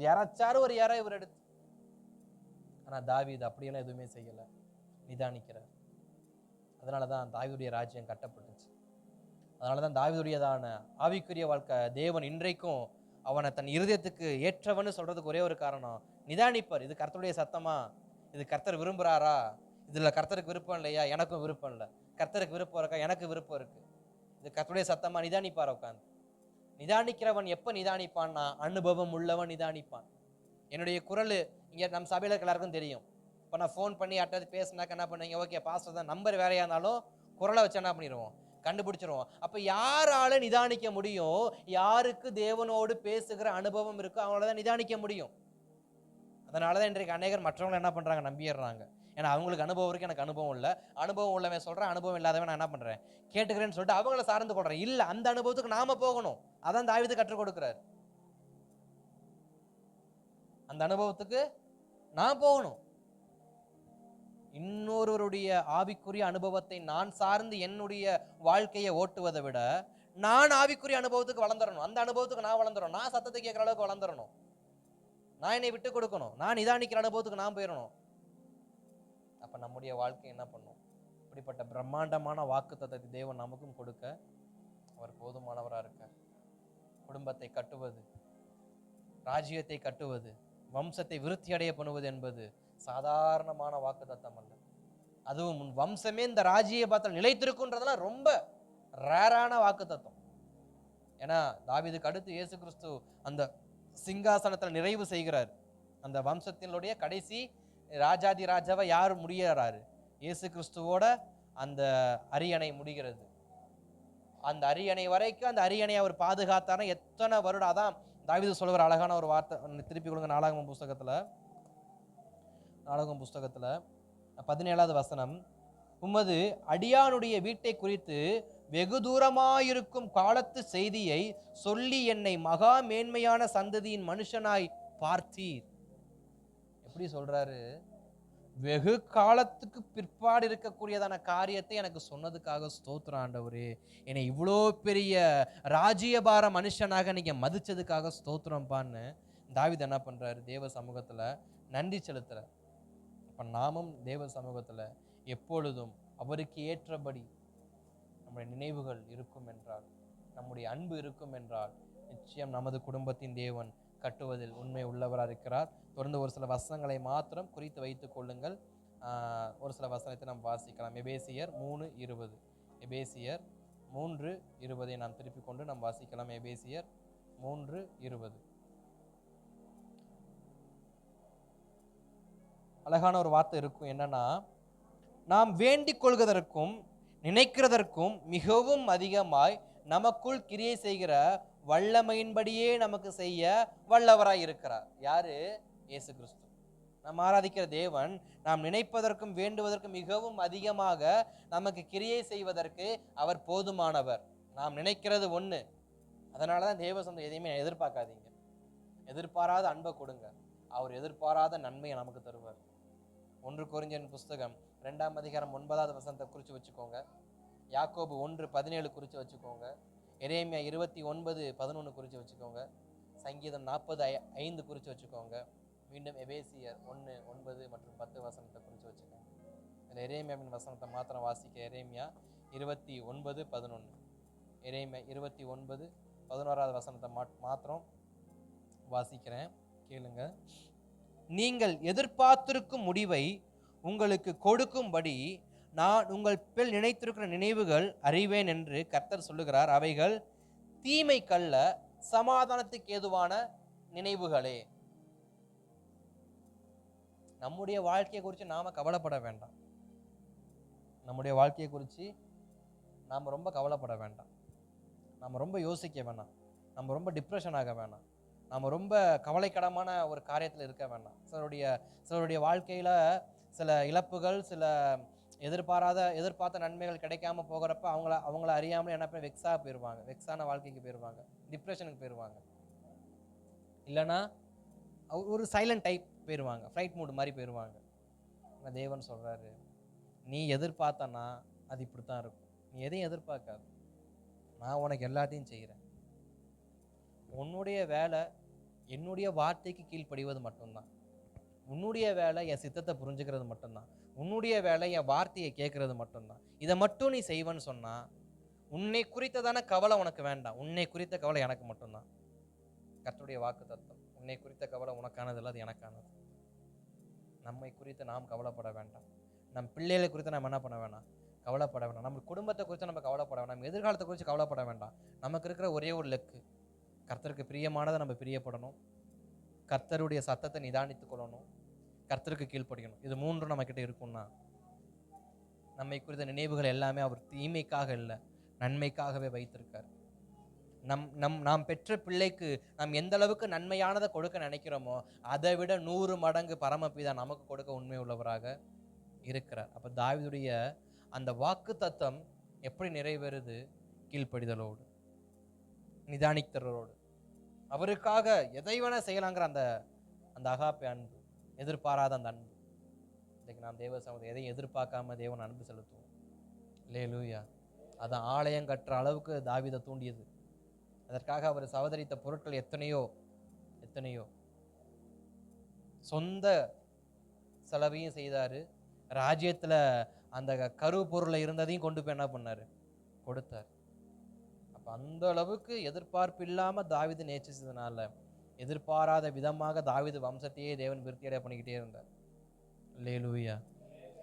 இறைச்சாரு ஒரு இறை இவர் எடுத்து. ஆனால் தாவீது அப்படியெல்லாம் எதுவுமே செய்யலை, நிதானிக்கிறார். அதனால தான் தாவீதுடைய ராஜ்யம் கட்டப்பட்டுச்சு. அதனால தான் தாவீதுடையதான ஆவிக்குரிய வாழ்க்கை தேவன் இன்றைக்கும் அவனை தன் இருதயத்துக்கு ஏற்றவன்னு சொல்றதுக்கு ஒரே ஒரு காரணம், நிதானிப்பார். இது கர்த்தருடைய சத்தமா, இது கர்த்தர் விரும்புகிறாரா, இதில் கர்த்தருக்கு விருப்பம் இல்லையா, எனக்கும் விருப்பம் இல்லை, கர்த்தருக்கு விருப்பம் இருக்கா, எனக்கு விருப்பம் இருக்கு, இது கர்த்தருடைய சத்தமா, நிதானிப்பார். உட்காந்து நிதானிக்கிறவன் எப்போ நிதானிப்பான்னா, அனுபவம் உள்ளவன் நிதானிப்பான். என்னுடைய குரல் இங்கே நம்ம சபையில் இருக்க எல்லாருக்கும் தெரியும். இப்போ நான் ஃபோன் பண்ணி யார்ட்டாவது பேசினாக்க என்ன பண்ணுவீங்க, ஓகே பாஸ்டர் தான், நம்பர் வேறையா இருந்தாலும் குரலை வச்சு என்ன பண்ணிடுவோம், கண்டுபிடிச்சிருவோம். அப்போ யாரால நிதானிக்க முடியும், யாருக்கு தேவனோடு பேசுகிற அனுபவம் இருக்கோ அவங்கள தான் நிதானிக்க முடியும். அதனால தான் இன்றைக்கு அநேகர் மற்றவங்களை என்ன பண்ணுறாங்க, நம்பிடுறாங்க. ஏன்னா அவங்களுக்கு அனுபவம் இருக்கு, எனக்கு அனுபவம் இல்லை. அனுபவம் உள்ளவன் சொல்கிறேன், அனுபவம் இல்லாதவன் நான் என்ன பண்ணுறேன், கேட்டுக்கிறேன்னு சொல்லிட்டு அவங்கள சார்ந்து கொள்றேன். இல்லை, அந்த அனுபவத்துக்கு நாம போகணும். அதான் தாவீது கற்றுக் கொடுக்கிறார். அந்த அனுபவத்துக்கு நான் போகணும். இன்னொருவருடைய ஆவிக்குரிய அனுபவத்தை நான் சார்ந்து என்னுடைய வாழ்க்கையை ஓட்டுவதை விட நான் ஆவிக்குரிய அனுபவத்துக்கு வளர்ந்துடணும். அந்த அனுபவத்துக்கு நான் வளர்ந்துடணும். நான் சத்தத்தை கேட்கிற அளவுக்கு வளர்ந்துடணும். நான் என்னை விட்டு கொடுக்கணும். நான் நிதானிக்கிற அனுபவத்துக்கு நான் போயிடணும். அப்ப நம்முடைய வாழ்க்கை என்ன பண்ணும்? இப்படிப்பட்ட பிரம்மாண்டமான வாக்குத்தத்தத்தை தேவன் நமக்கும் கொடுக்க அவர் போதுமானவராக இருக்கார். குடும்பத்தை கட்டுவது, ராஜ்யத்தை கட்டுவது, வம்சத்தை விருத்தி அடைய பண்ணுவது என்பது சாதாரணமான வாக்குத்தத்தம் அல்ல. அதுவும் வம்சமே இந்த ராஜ்ய பாத்திரம் நிலைத்திருக்குன்றதெல்லாம் ரொம்ப ரேரான வாக்குத்தத்தம். ஏன்னா தாவீதுக்கு அடுத்து இயேசு கிறிஸ்து அந்த சிங்காசனத்தில் நிறைவு செய்கிறார். அந்த வம்சத்தினுடைய கடைசி ராஜாதி ராஜாவை யார் முடிகிறாரு? இயேசு கிறிஸ்துவோட அந்த அரியணை முடிகிறது. அந்த அரியணை வரைக்கும் அந்த அரியணையை அவர் பாதுகாத்தான எத்தனை வருடம். அதான் தாவீது சொல்லுகிற அழகான ஒரு வார்த்தை, திருப்பி கொடுங்க. நாளாகமம் புஸ்தகத்துல 17வது வசனம், உமது அடியானுடைய வீட்டை குறித்து வெகு தூரமாயிருக்கும் காலத்து செய்தியை சொல்லி என்னை மகா மேன்மையான சந்ததியின் மனுஷனாய் பார்த்தீர். எப்படி சொல்றாரு? வெகு காலத்துக்கு பிற்பாடு இருக்கக்கூடியதான காரியத்தை எனக்கு சொன்னதுக்காக ஸ்தோத்திரம் ஆண்டவரே. என்னை இவ்வளோ பெரிய ராஜ்யபார மனுஷனாக நீங்க மதிச்சதுக்காக ஸ்தோத்திரம்பான்னு தாவீது என்ன பண்றாரு? தேவ சமூகத்துல நன்றி செலுத்துற. அப்ப நாமும் தேவ சமூகத்துல எப்பொழுதும் அவருக்கு ஏற்றபடி நம்முடைய நினைவுகள் இருக்கும் என்றால், நம்முடைய அன்பு இருக்கும் என்றால், நிச்சயம் நமது குடும்பத்தின் தேவன் கட்டுவதில் உண்மை உள்ளவராக இருக்கிறார். தொடர்ந்து ஒரு சில வசனங்களை மாத்திரம் குறித்து வைத்துக் கொள்ளுங்கள். ஒரு சில வசனத்தை நாம் வாசிக்கலாம். எபேசியர் 3:20. எபேசியர் 3:20 நாம் திருப்பிக் கொண்டு நாம் வாசிக்கலாம். எபேசியர் 3:20. அழகான ஒரு வார்த்தை இருக்கும். என்னன்னா, நாம் வேண்டிக் கொள்வதற்கும் நினைக்கிறதற்கும் மிகவும் அதிகமாய் நமக்குள் கிரியை செய்கிற வல்லமையின்படியே நமக்கு செய்ய வல்லவராய் இருக்கிறார். யாரு? இயேசு கிறிஸ்து. நாம் ஆராதிக்கிற தேவன் நாம் நினைப்பதற்கும் வேண்டுவதற்கும் மிகவும் அதிகமாக நமக்கு கிரியை செய்வதற்கு அவர் போதுமானவர். நாம் நினைக்கிறது ஒண்ணு, அதனாலதான் தேவ சொந்தம் எதையுமே எதிர்பார்க்காதீங்க. எதிர்பாராத அன்பை கொடுங்க, அவர் எதிர்பாராத நன்மையை நமக்கு தருவார். 1 கொரிந்தியர் புஸ்தகம் 2ஆம் அதிகாரம் 9வது வசனத்தை குறித்து வச்சுக்கோங்க. யாக்கோபு 1:17 குறித்து வச்சுக்கோங்க. எரேமியா 29:11 குறித்து வச்சுக்கோங்க. சங்கீதம் 40:5 குறித்து வச்சுக்கோங்க. மீண்டும் எபேசியர் 1:9 மற்றும் 10 வசனத்தை குறித்து வச்சுக்கோங்க. இதில் எரேமியாவின் வசனத்தை மாத்திரம் வாசிக்க. எரேமியா 29:11. எரேமியா 29:11வது வசனத்தை மாத்திரம் வாசிக்கிறேன், கேளுங்க. நீங்கள் எதிர்பார்த்திருக்கும் முடிவை உங்களுக்கு கொடுக்கும்படி நான் உங்கள் பேர் நினைத்திருக்கிற நினைவுகள் அறிவேன் என்று கர்த்தர் சொல்லுகிறார். அவைகள் தீமைக்கல்ல, சமாதானத்துக்கு ஏதுவான நினைவுகளே. நம்முடைய வாழ்க்கையை குறித்து நாம கவலைப்பட வேண்டாம். நம்முடைய வாழ்க்கையை குறித்து நாம் ரொம்ப கவலைப்பட வேண்டாம். நாம் ரொம்ப யோசிக்க வேண்டாம். நம்ம ரொம்ப டிப்ரெஷன் ஆக வேண்டாம். நாம் ரொம்ப கவலைக்கிடமான ஒரு காரியத்தில் இருக்க வேண்டாம். சிலருடைய வாழ்க்கையில் சில இழப்புகள், சில எதிர்பார்த்த நன்மைகள் கிடைக்காம போகிறப்ப அவங்கள அறியாமல் என்ன பண்ண வெக்ஸாக போயிடுவாங்க. வெக்ஸான வாழ்க்கைக்கு போயிடுவாங்க, டிப்ரெஷனுக்கு போயிடுவாங்க. இல்லைன்னா ஒரு சைலண்ட் டைப் போயிடுவாங்க, ஃப்ளைட் மூடு மாதிரி போயிடுவாங்க. ஆனால் தேவன் சொல்கிறாரு, நீ எதிர்பார்த்தனா அது இப்படி தான் இருக்கும். நீ எதையும் எதிர்பார்க்காது, நான் உனக்கு எல்லாத்தையும் செய்கிறேன். உன்னுடைய வேலை என்னுடைய வார்த்தைக்கு கீழ்ப்படிவது மட்டும்தான். உன்னுடைய வேலை என் சித்தத்தை புரிஞ்சுக்கிறது மட்டும்தான். உன்னுடைய வேலை என் வார்த்தையை கேட்கறது மட்டும்தான். இதை மட்டும் நீ செய்வன்னு சொன்னா, உன்னை குறித்ததான கவலை உனக்கு வேண்டாம், உன்னை குறித்த கவலை எனக்கு மட்டும்தான். கர்த்தருடைய வாக்கு தத்துவம். உன்னை குறித்த கவலை உனக்கானது இல்லை, அது எனக்கானது. நம்மை குறித்து நாம் கவலைப்பட வேண்டாம். நம் பிள்ளைகளை குறித்து நம்ம என்ன பண்ண வேண்டாம், கவலைப்பட வேண்டாம். நம்ம குடும்பத்தை குறித்து நம்ம கவலைப்பட வேண்டாம். எதிர்காலத்தை குறித்து கவலைப்பட வேண்டாம். நமக்கு இருக்கிற ஒரே ஒரு லக்கு, கர்த்தருக்கு பிரியமானதை நம்ம பிரியப்படணும், கர்த்தருடைய சத்தத்தை நிதானித்துக் கொள்ளணும், கர்த்தருக்கு கீழ்ப்படிக்கணும். இது 3 நம்ம கிட்ட இருக்கும்னா, நம்மை குறித்த நினைவுகள் எல்லாமே அவர் தீமைக்காக இல்லை, நன்மைக்காகவே வைத்திருக்கார். நாம் பெற்ற பிள்ளைக்கு நாம் எந்த அளவுக்கு நன்மையானதை கொடுக்க நினைக்கிறோமோ அதை விட 100 மடங்கு பரமபிதா நமக்கு கொடுக்க உண்மை உள்ளவராக இருக்கிறார். அப்ப தாவீதுடைய அந்த வாக்கு தத்தம் எப்படி நிறைவேறுது? கீழ்ப்படிதலோடு, நிதானித்தரோடு, அவருக்காக எதை வேணா செய்யலாங்கிற அந்த அகாப்பை அன்பு, எதிர்பாராத அந்த அன்பு. இன்னைக்கு நாம் தேவ சமூகத்தை எதையும் எதிர்பார்க்காம தேவன் அன்பு செலுத்துவோம். அல்லேலூயா. அதான் ஆலயம் கட்டுற அளவுக்கு தாவீதை தூண்டியது. அதற்காக அவர் சவதரித்த பொருட்கள் எத்தனையோ சொந்த செலவையும் செய்தாரு. ராஜ்யத்துல அந்த கரு பொருளை இருந்ததையும் கொண்டு போய் என்ன பண்ணாரு? கொடுத்தார். அப்ப அந்த அளவுக்கு எதிர்பார்ப்பு இல்லாம தாவீது நேசிச்சதுனால எதிர்பாராத விதமாக தாவீது வம்சத்தையே தேவன் விருத்தியடைய பண்ணிக்கிட்டே இருந்தார். அல்லேலூயா.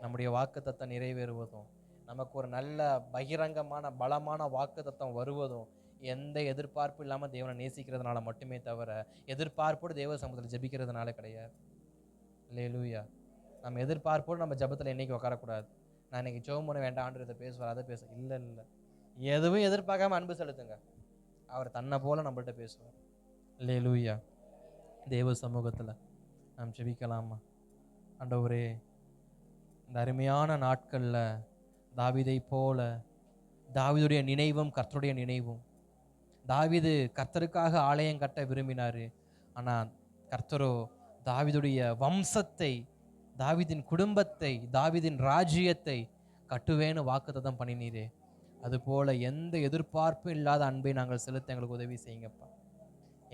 நம்முடைய வாக்குத்தத்தம் நிறைவேறுவதும், நமக்கு ஒரு நல்ல பகிரங்கமான பலமான வாக்குத்தத்தம் வருவதும் எந்த எதிர்பார்ப்பு இல்லாம தேவனை நேசிக்கிறதுனால மட்டுமே தவிர எதிர்பார்ப்போடு தேவ சமூகத்தில் ஜெபிக்கிறதுனால கிடையாது. அல்லேலூயா. நம்ம எதிர்பார்ப்போடு நம்ம ஜெபத்தில் என்னைக்கு உட்காரக்கூடாது. நான் இன்னைக்கு ஜெபம் பண்ண வேண்டாம்ன்றதை பேசுவார், அதை பேச இல்லை. எதுவும் எதிர்பார்க்காம அன்பு செலுத்துங்க, அவர் தன்னை போல நம்மள்கிட்ட பேசுவார். அல்லேலூயா. தேவ சமூகத்தில் நாம் ஜெபிக்கலாமா? ஆண்டவரே, இந்த அருமையான நாட்களில் தாவீதை போல தாவீதுடைய நினைவும் கர்த்தருடைய நினைவும். தாவீது கர்த்தருக்காக ஆலயம் கட்ட விரும்பினாரு. ஆனால் கர்த்தரோ தாவீதுடைய வம்சத்தை, தாவீதின் குடும்பத்தை, தாவீதின் ராஜ்யத்தை கட்டுவேன்னு வாக்குத்தத்தம் பண்ணினீரே. அதுபோல எந்த எதிர்பார்ப்பும் இல்லாத அன்பை நாங்கள் செலுத்த எங்களுக்கு உதவி செய்யுங்கப்பா.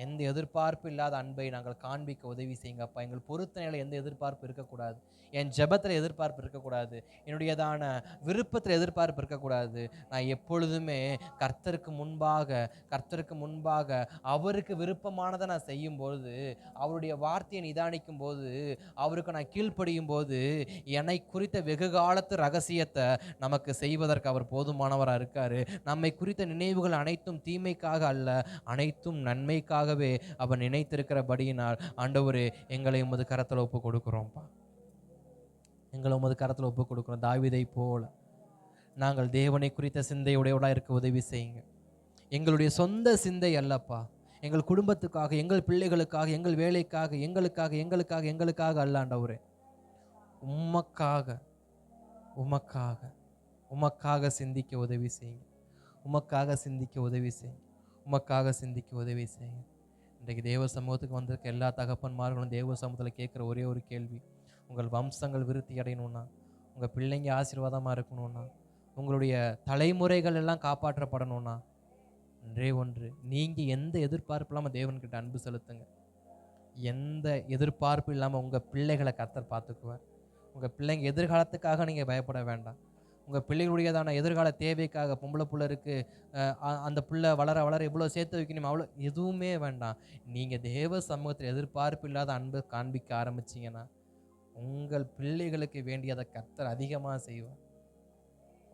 எந்த எதிர்பார்ப்பு இல்லாத அன்பை நாங்கள் காண்பிக்க உதவி செய்யுங்கப்பா. எங்கள் பொருத்தனையில் எந்த எதிர்பார்ப்பு இருக்கக்கூடாது. என் ஜெபத்தில் எதிர்பார்ப்பு இருக்கக்கூடாது. என்னுடையதான விருப்பத்தில் எதிர்பார்ப்பு இருக்கக்கூடாது. நான் எப்பொழுதுமே கர்த்தருக்கு முன்பாக அவருக்கு விருப்பமானதை நான் செய்யும்போது, அவருடைய வார்த்தையை நிதானிக்கும் போது, அவருக்கு நான் கீழ்ப்படியும் போது, என்னை குறித்த வெகு காலத்து ரகசியத்தை நமக்கு செய்வதற்கு அவர் போதுமானவராக இருக்காரு. நம்மை குறித்த நினைவுகள் அனைத்தும் தீமைக்காக அல்ல, அனைத்தும் நன்மைக்காகவே அவர் நினைத்திருக்கிறபடியினால் ஆண்டவரே, எங்களை உமது கரத்தில் ஒப்பு கொடுக்கிறோம்ப்பா. எங்களை உமது கரத்தில் ஒப்பு கொடுக்கிறோம். தாவீதை போல நாங்கள் தேவனை குறித்த சிந்தையுடையவர்களாக இருக்க உதவி செய்யுங்க. எங்களுடைய சொந்த சிந்தை அல்லப்பா, எங்கள் குடும்பத்துக்காக, எங்கள் பிள்ளைகளுக்காக, எங்கள் வேலைக்காக, எங்களுக்காக அல்ல ஆண்டவரே, உமக்காக சிந்திக்க உதவி செய்யுங்க. உமக்காக சிந்திக்க உதவி செய்யுங்க. இன்றைக்கு தேவ சமூகத்துக்கு வந்திருக்க எல்லா தகப்பன்மார்களும் தேவ சமூகத்தில் கேட்குற ஒரே ஒரு கேள்வி, உங்கள் வம்சங்கள் விருத்தி அடையணும்னா, உங்கள் பிள்ளைங்க ஆசீர்வாதமாக இருக்கணும்னா, உங்களுடைய தலைமுறைகள் எல்லாம் காப்பாற்றப்படணும்னா, ஒன்றே ஒன்று, நீங்கள் எந்த எதிர்பார்ப்பு இல்லாமல் தேவன்கிட்ட அன்பு செலுத்துங்க. எந்த எதிர்பார்ப்பு இல்லாமல் உங்கள் பிள்ளைகளை கர்த்தர் பார்த்துக்குவார். உங்கள் பிள்ளைங்க எதிர்காலத்துக்காக நீங்கள் பயப்பட வேண்டாம். உங்கள் பிள்ளைகளுடையதான எதிர்கால தேவைக்காக, பொம்பளை புள்ள இருக்குது, அந்த பிள்ளை வளர வளர இவ்வளோ சேர்த்து வைக்கணும், அவ்வளோ எதுவுமே வேண்டாம். நீங்கள் தேவ சமூகத்தில் எதிர்பார்ப்பு இல்லாத அன்பை காண்பிக்க ஆரம்பிச்சிங்கன்னா, உங்கள் பிள்ளைகளுக்கு வேண்டியதை கர்த்தர் அதிகமாக செய்வார்.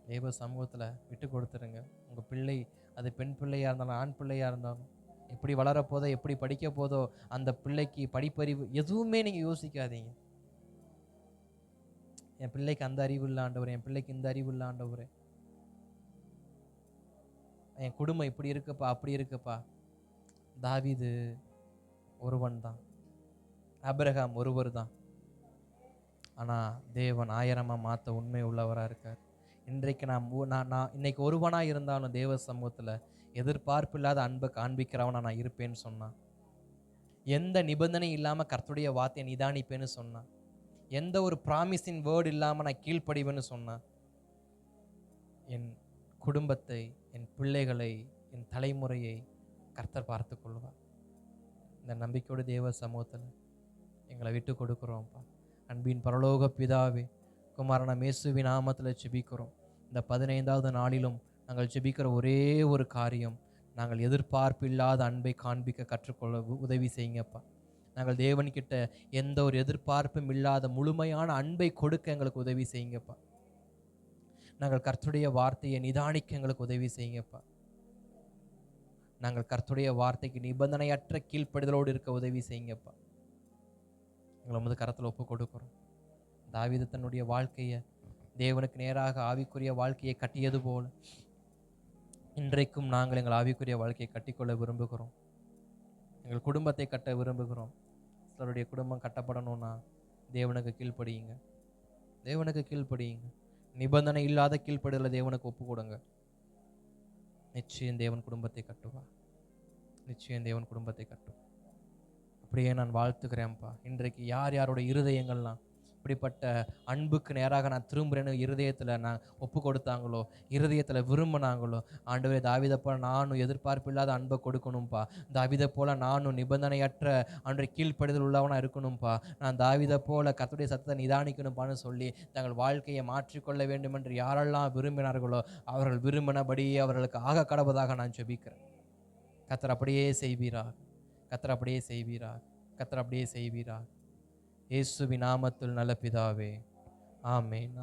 தேவ சமூகத்தில் விட்டு கொடுத்துருங்க. உங்கள் பிள்ளை அது பெண் பிள்ளையாக இருந்தாலும் ஆண் பிள்ளையாக இருந்தாலும், எப்படி வளரப்போதோ, எப்படி படிக்க போதோ, அந்த பிள்ளைக்கு படிப்பறிவு எதுவுமே நீங்கள் யோசிக்காதீங்க. என் பிள்ளைக்கு அந்த அறிவு இல்லை ஆண்டவரே, என் பிள்ளைக்கு இந்த அறிவு இல்லை ஆண்டவரே, என் குடும்பம் இப்படி இருக்குப்பா அப்படி இருக்குப்பா. தாவீது ஒருவன் தான், ஆபிரகாம் ஒருவர் தான். ஆனால் தேவன் ஆயிரமாக மாற்ற உண்மை உள்ளவராக இருக்கார். இன்றைக்கு நான் இன்னைக்கு ஒருவனாக இருந்தாலும் தேவ சமூகத்தில் எதிர்பார்ப்பு இல்லாத அன்பை காண்பிக்கிறவனா நான் இருப்பேன்னு சொன்னான். எந்த நிபந்தனை இல்லாமல் கர்த்தருடைய வார்த்தையை நிதானிப்பேன்னு சொன்னான். எந்த ஒரு ப்ராமிஸின் வேர்டு இல்லாமல் நான் கீழ்ப்படிவேன்னு சொன்னேன். என் குடும்பத்தை, என் பிள்ளைகளை, என் தலைமுறையை கர்த்தர் பார்த்து கொள்வார். இந்த நம்பிக்கையோடு தேவ சமூகத்தில் எங்களை விட்டு கொடுக்குறோம்ப்பா. அன்பின் பரலோக பிதாவே, குமாரன இயேசுவின் நாமத்தில் ஜெபிக்கிறோம். இந்த 15வது நாளிலும் நாங்கள் ஜெபிக்கிற ஒரே ஒரு காரியம், நாங்கள் எதிர்பார்ப்பு இல்லாத அன்பை காண்பிக்க கற்றுக்கொள்ள உதவி செய்யுங்கப்பா. நாங்கள் தேவன்கிட்ட எந்த ஒரு எதிர்பார்ப்பும் இல்லாத முழுமையான அன்பை கொடுக்க எங்களுக்கு உதவி செய்யுங்கப்பா. நாங்கள் கர்த்தருடைய வார்த்தையை நிதானிக்க எங்களுக்கு உதவி செய்யுங்கப்பா. நாங்கள் கர்த்தருடைய வார்த்தைக்கு நிபந்தனையற்ற கீழ்ப்படிதலோடு இருக்க உதவி செய்யுங்கப்பா. எங்களை உமது கரத்தில் ஒப்பு கொடுக்கிறோம். தாவீது தன்னுடைய வாழ்க்கையை தேவனுக்கு நேராக ஆவிக்குரிய வாழ்க்கையை கட்டியது போல இன்றைக்கும் நாங்கள் எங்கள் ஆவிக்குரிய வாழ்க்கையை கட்டிக்கொள்ள விரும்புகிறோம். எங்கள் குடும்பத்தை கட்ட விரும்புகிறோம். சிலருடைய குடும்பம் கட்டப்படணும்னா தேவனுக்கு கீழ்ப்படியுங்க. நிபந்தனை இல்லாத கீழ்ப்படிதலை தேவனுக்கு ஒப்பு கொடுங்க. நிச்சயம் தேவன் குடும்பத்தை கட்டுவார். அப்படியே நான் வாழ்த்துக்கிறேன்ப்பா. இன்றைக்கு யார் யாரோட இருதயங்கள்லாம் இப்படிப்பட்ட அன்புக்கு நேராக நான் திரும்புகிறேன்னு இருதயத்தில் நான் ஒப்பு கொடுத்தாங்களோ, இருதயத்தில் விரும்பினாங்களோ, ஆண்டவரே தாவீதை போல் நானும் எதிர்பார்ப்பு இல்லாத அன்பை கொடுக்கணும்ப்பா. தாவீதை போல் நானும் நிபந்தனையற்ற அன்றைய கீழ்ப்படுதல் உள்ளவனாக இருக்கணும்ப்பா. நான் தாவீதை போல் கர்த்தருடைய சத்தத்தை நிதானிக்கணும்ப்பான்னு சொல்லி தங்கள் வாழ்க்கையை மாற்றிக்கொள்ள வேண்டும் என்று யாரெல்லாம் விரும்பினார்களோ அவர்கள் விரும்பினபடியே அவர்களுக்கு ஆக கடவுதாக நான் ஜெபிக்கிறேன். கர்த்தர் அப்படியே செய்வீராக. இயேசுவின் நாமத்தில் நல்ல பிதாவே, ஆமென்.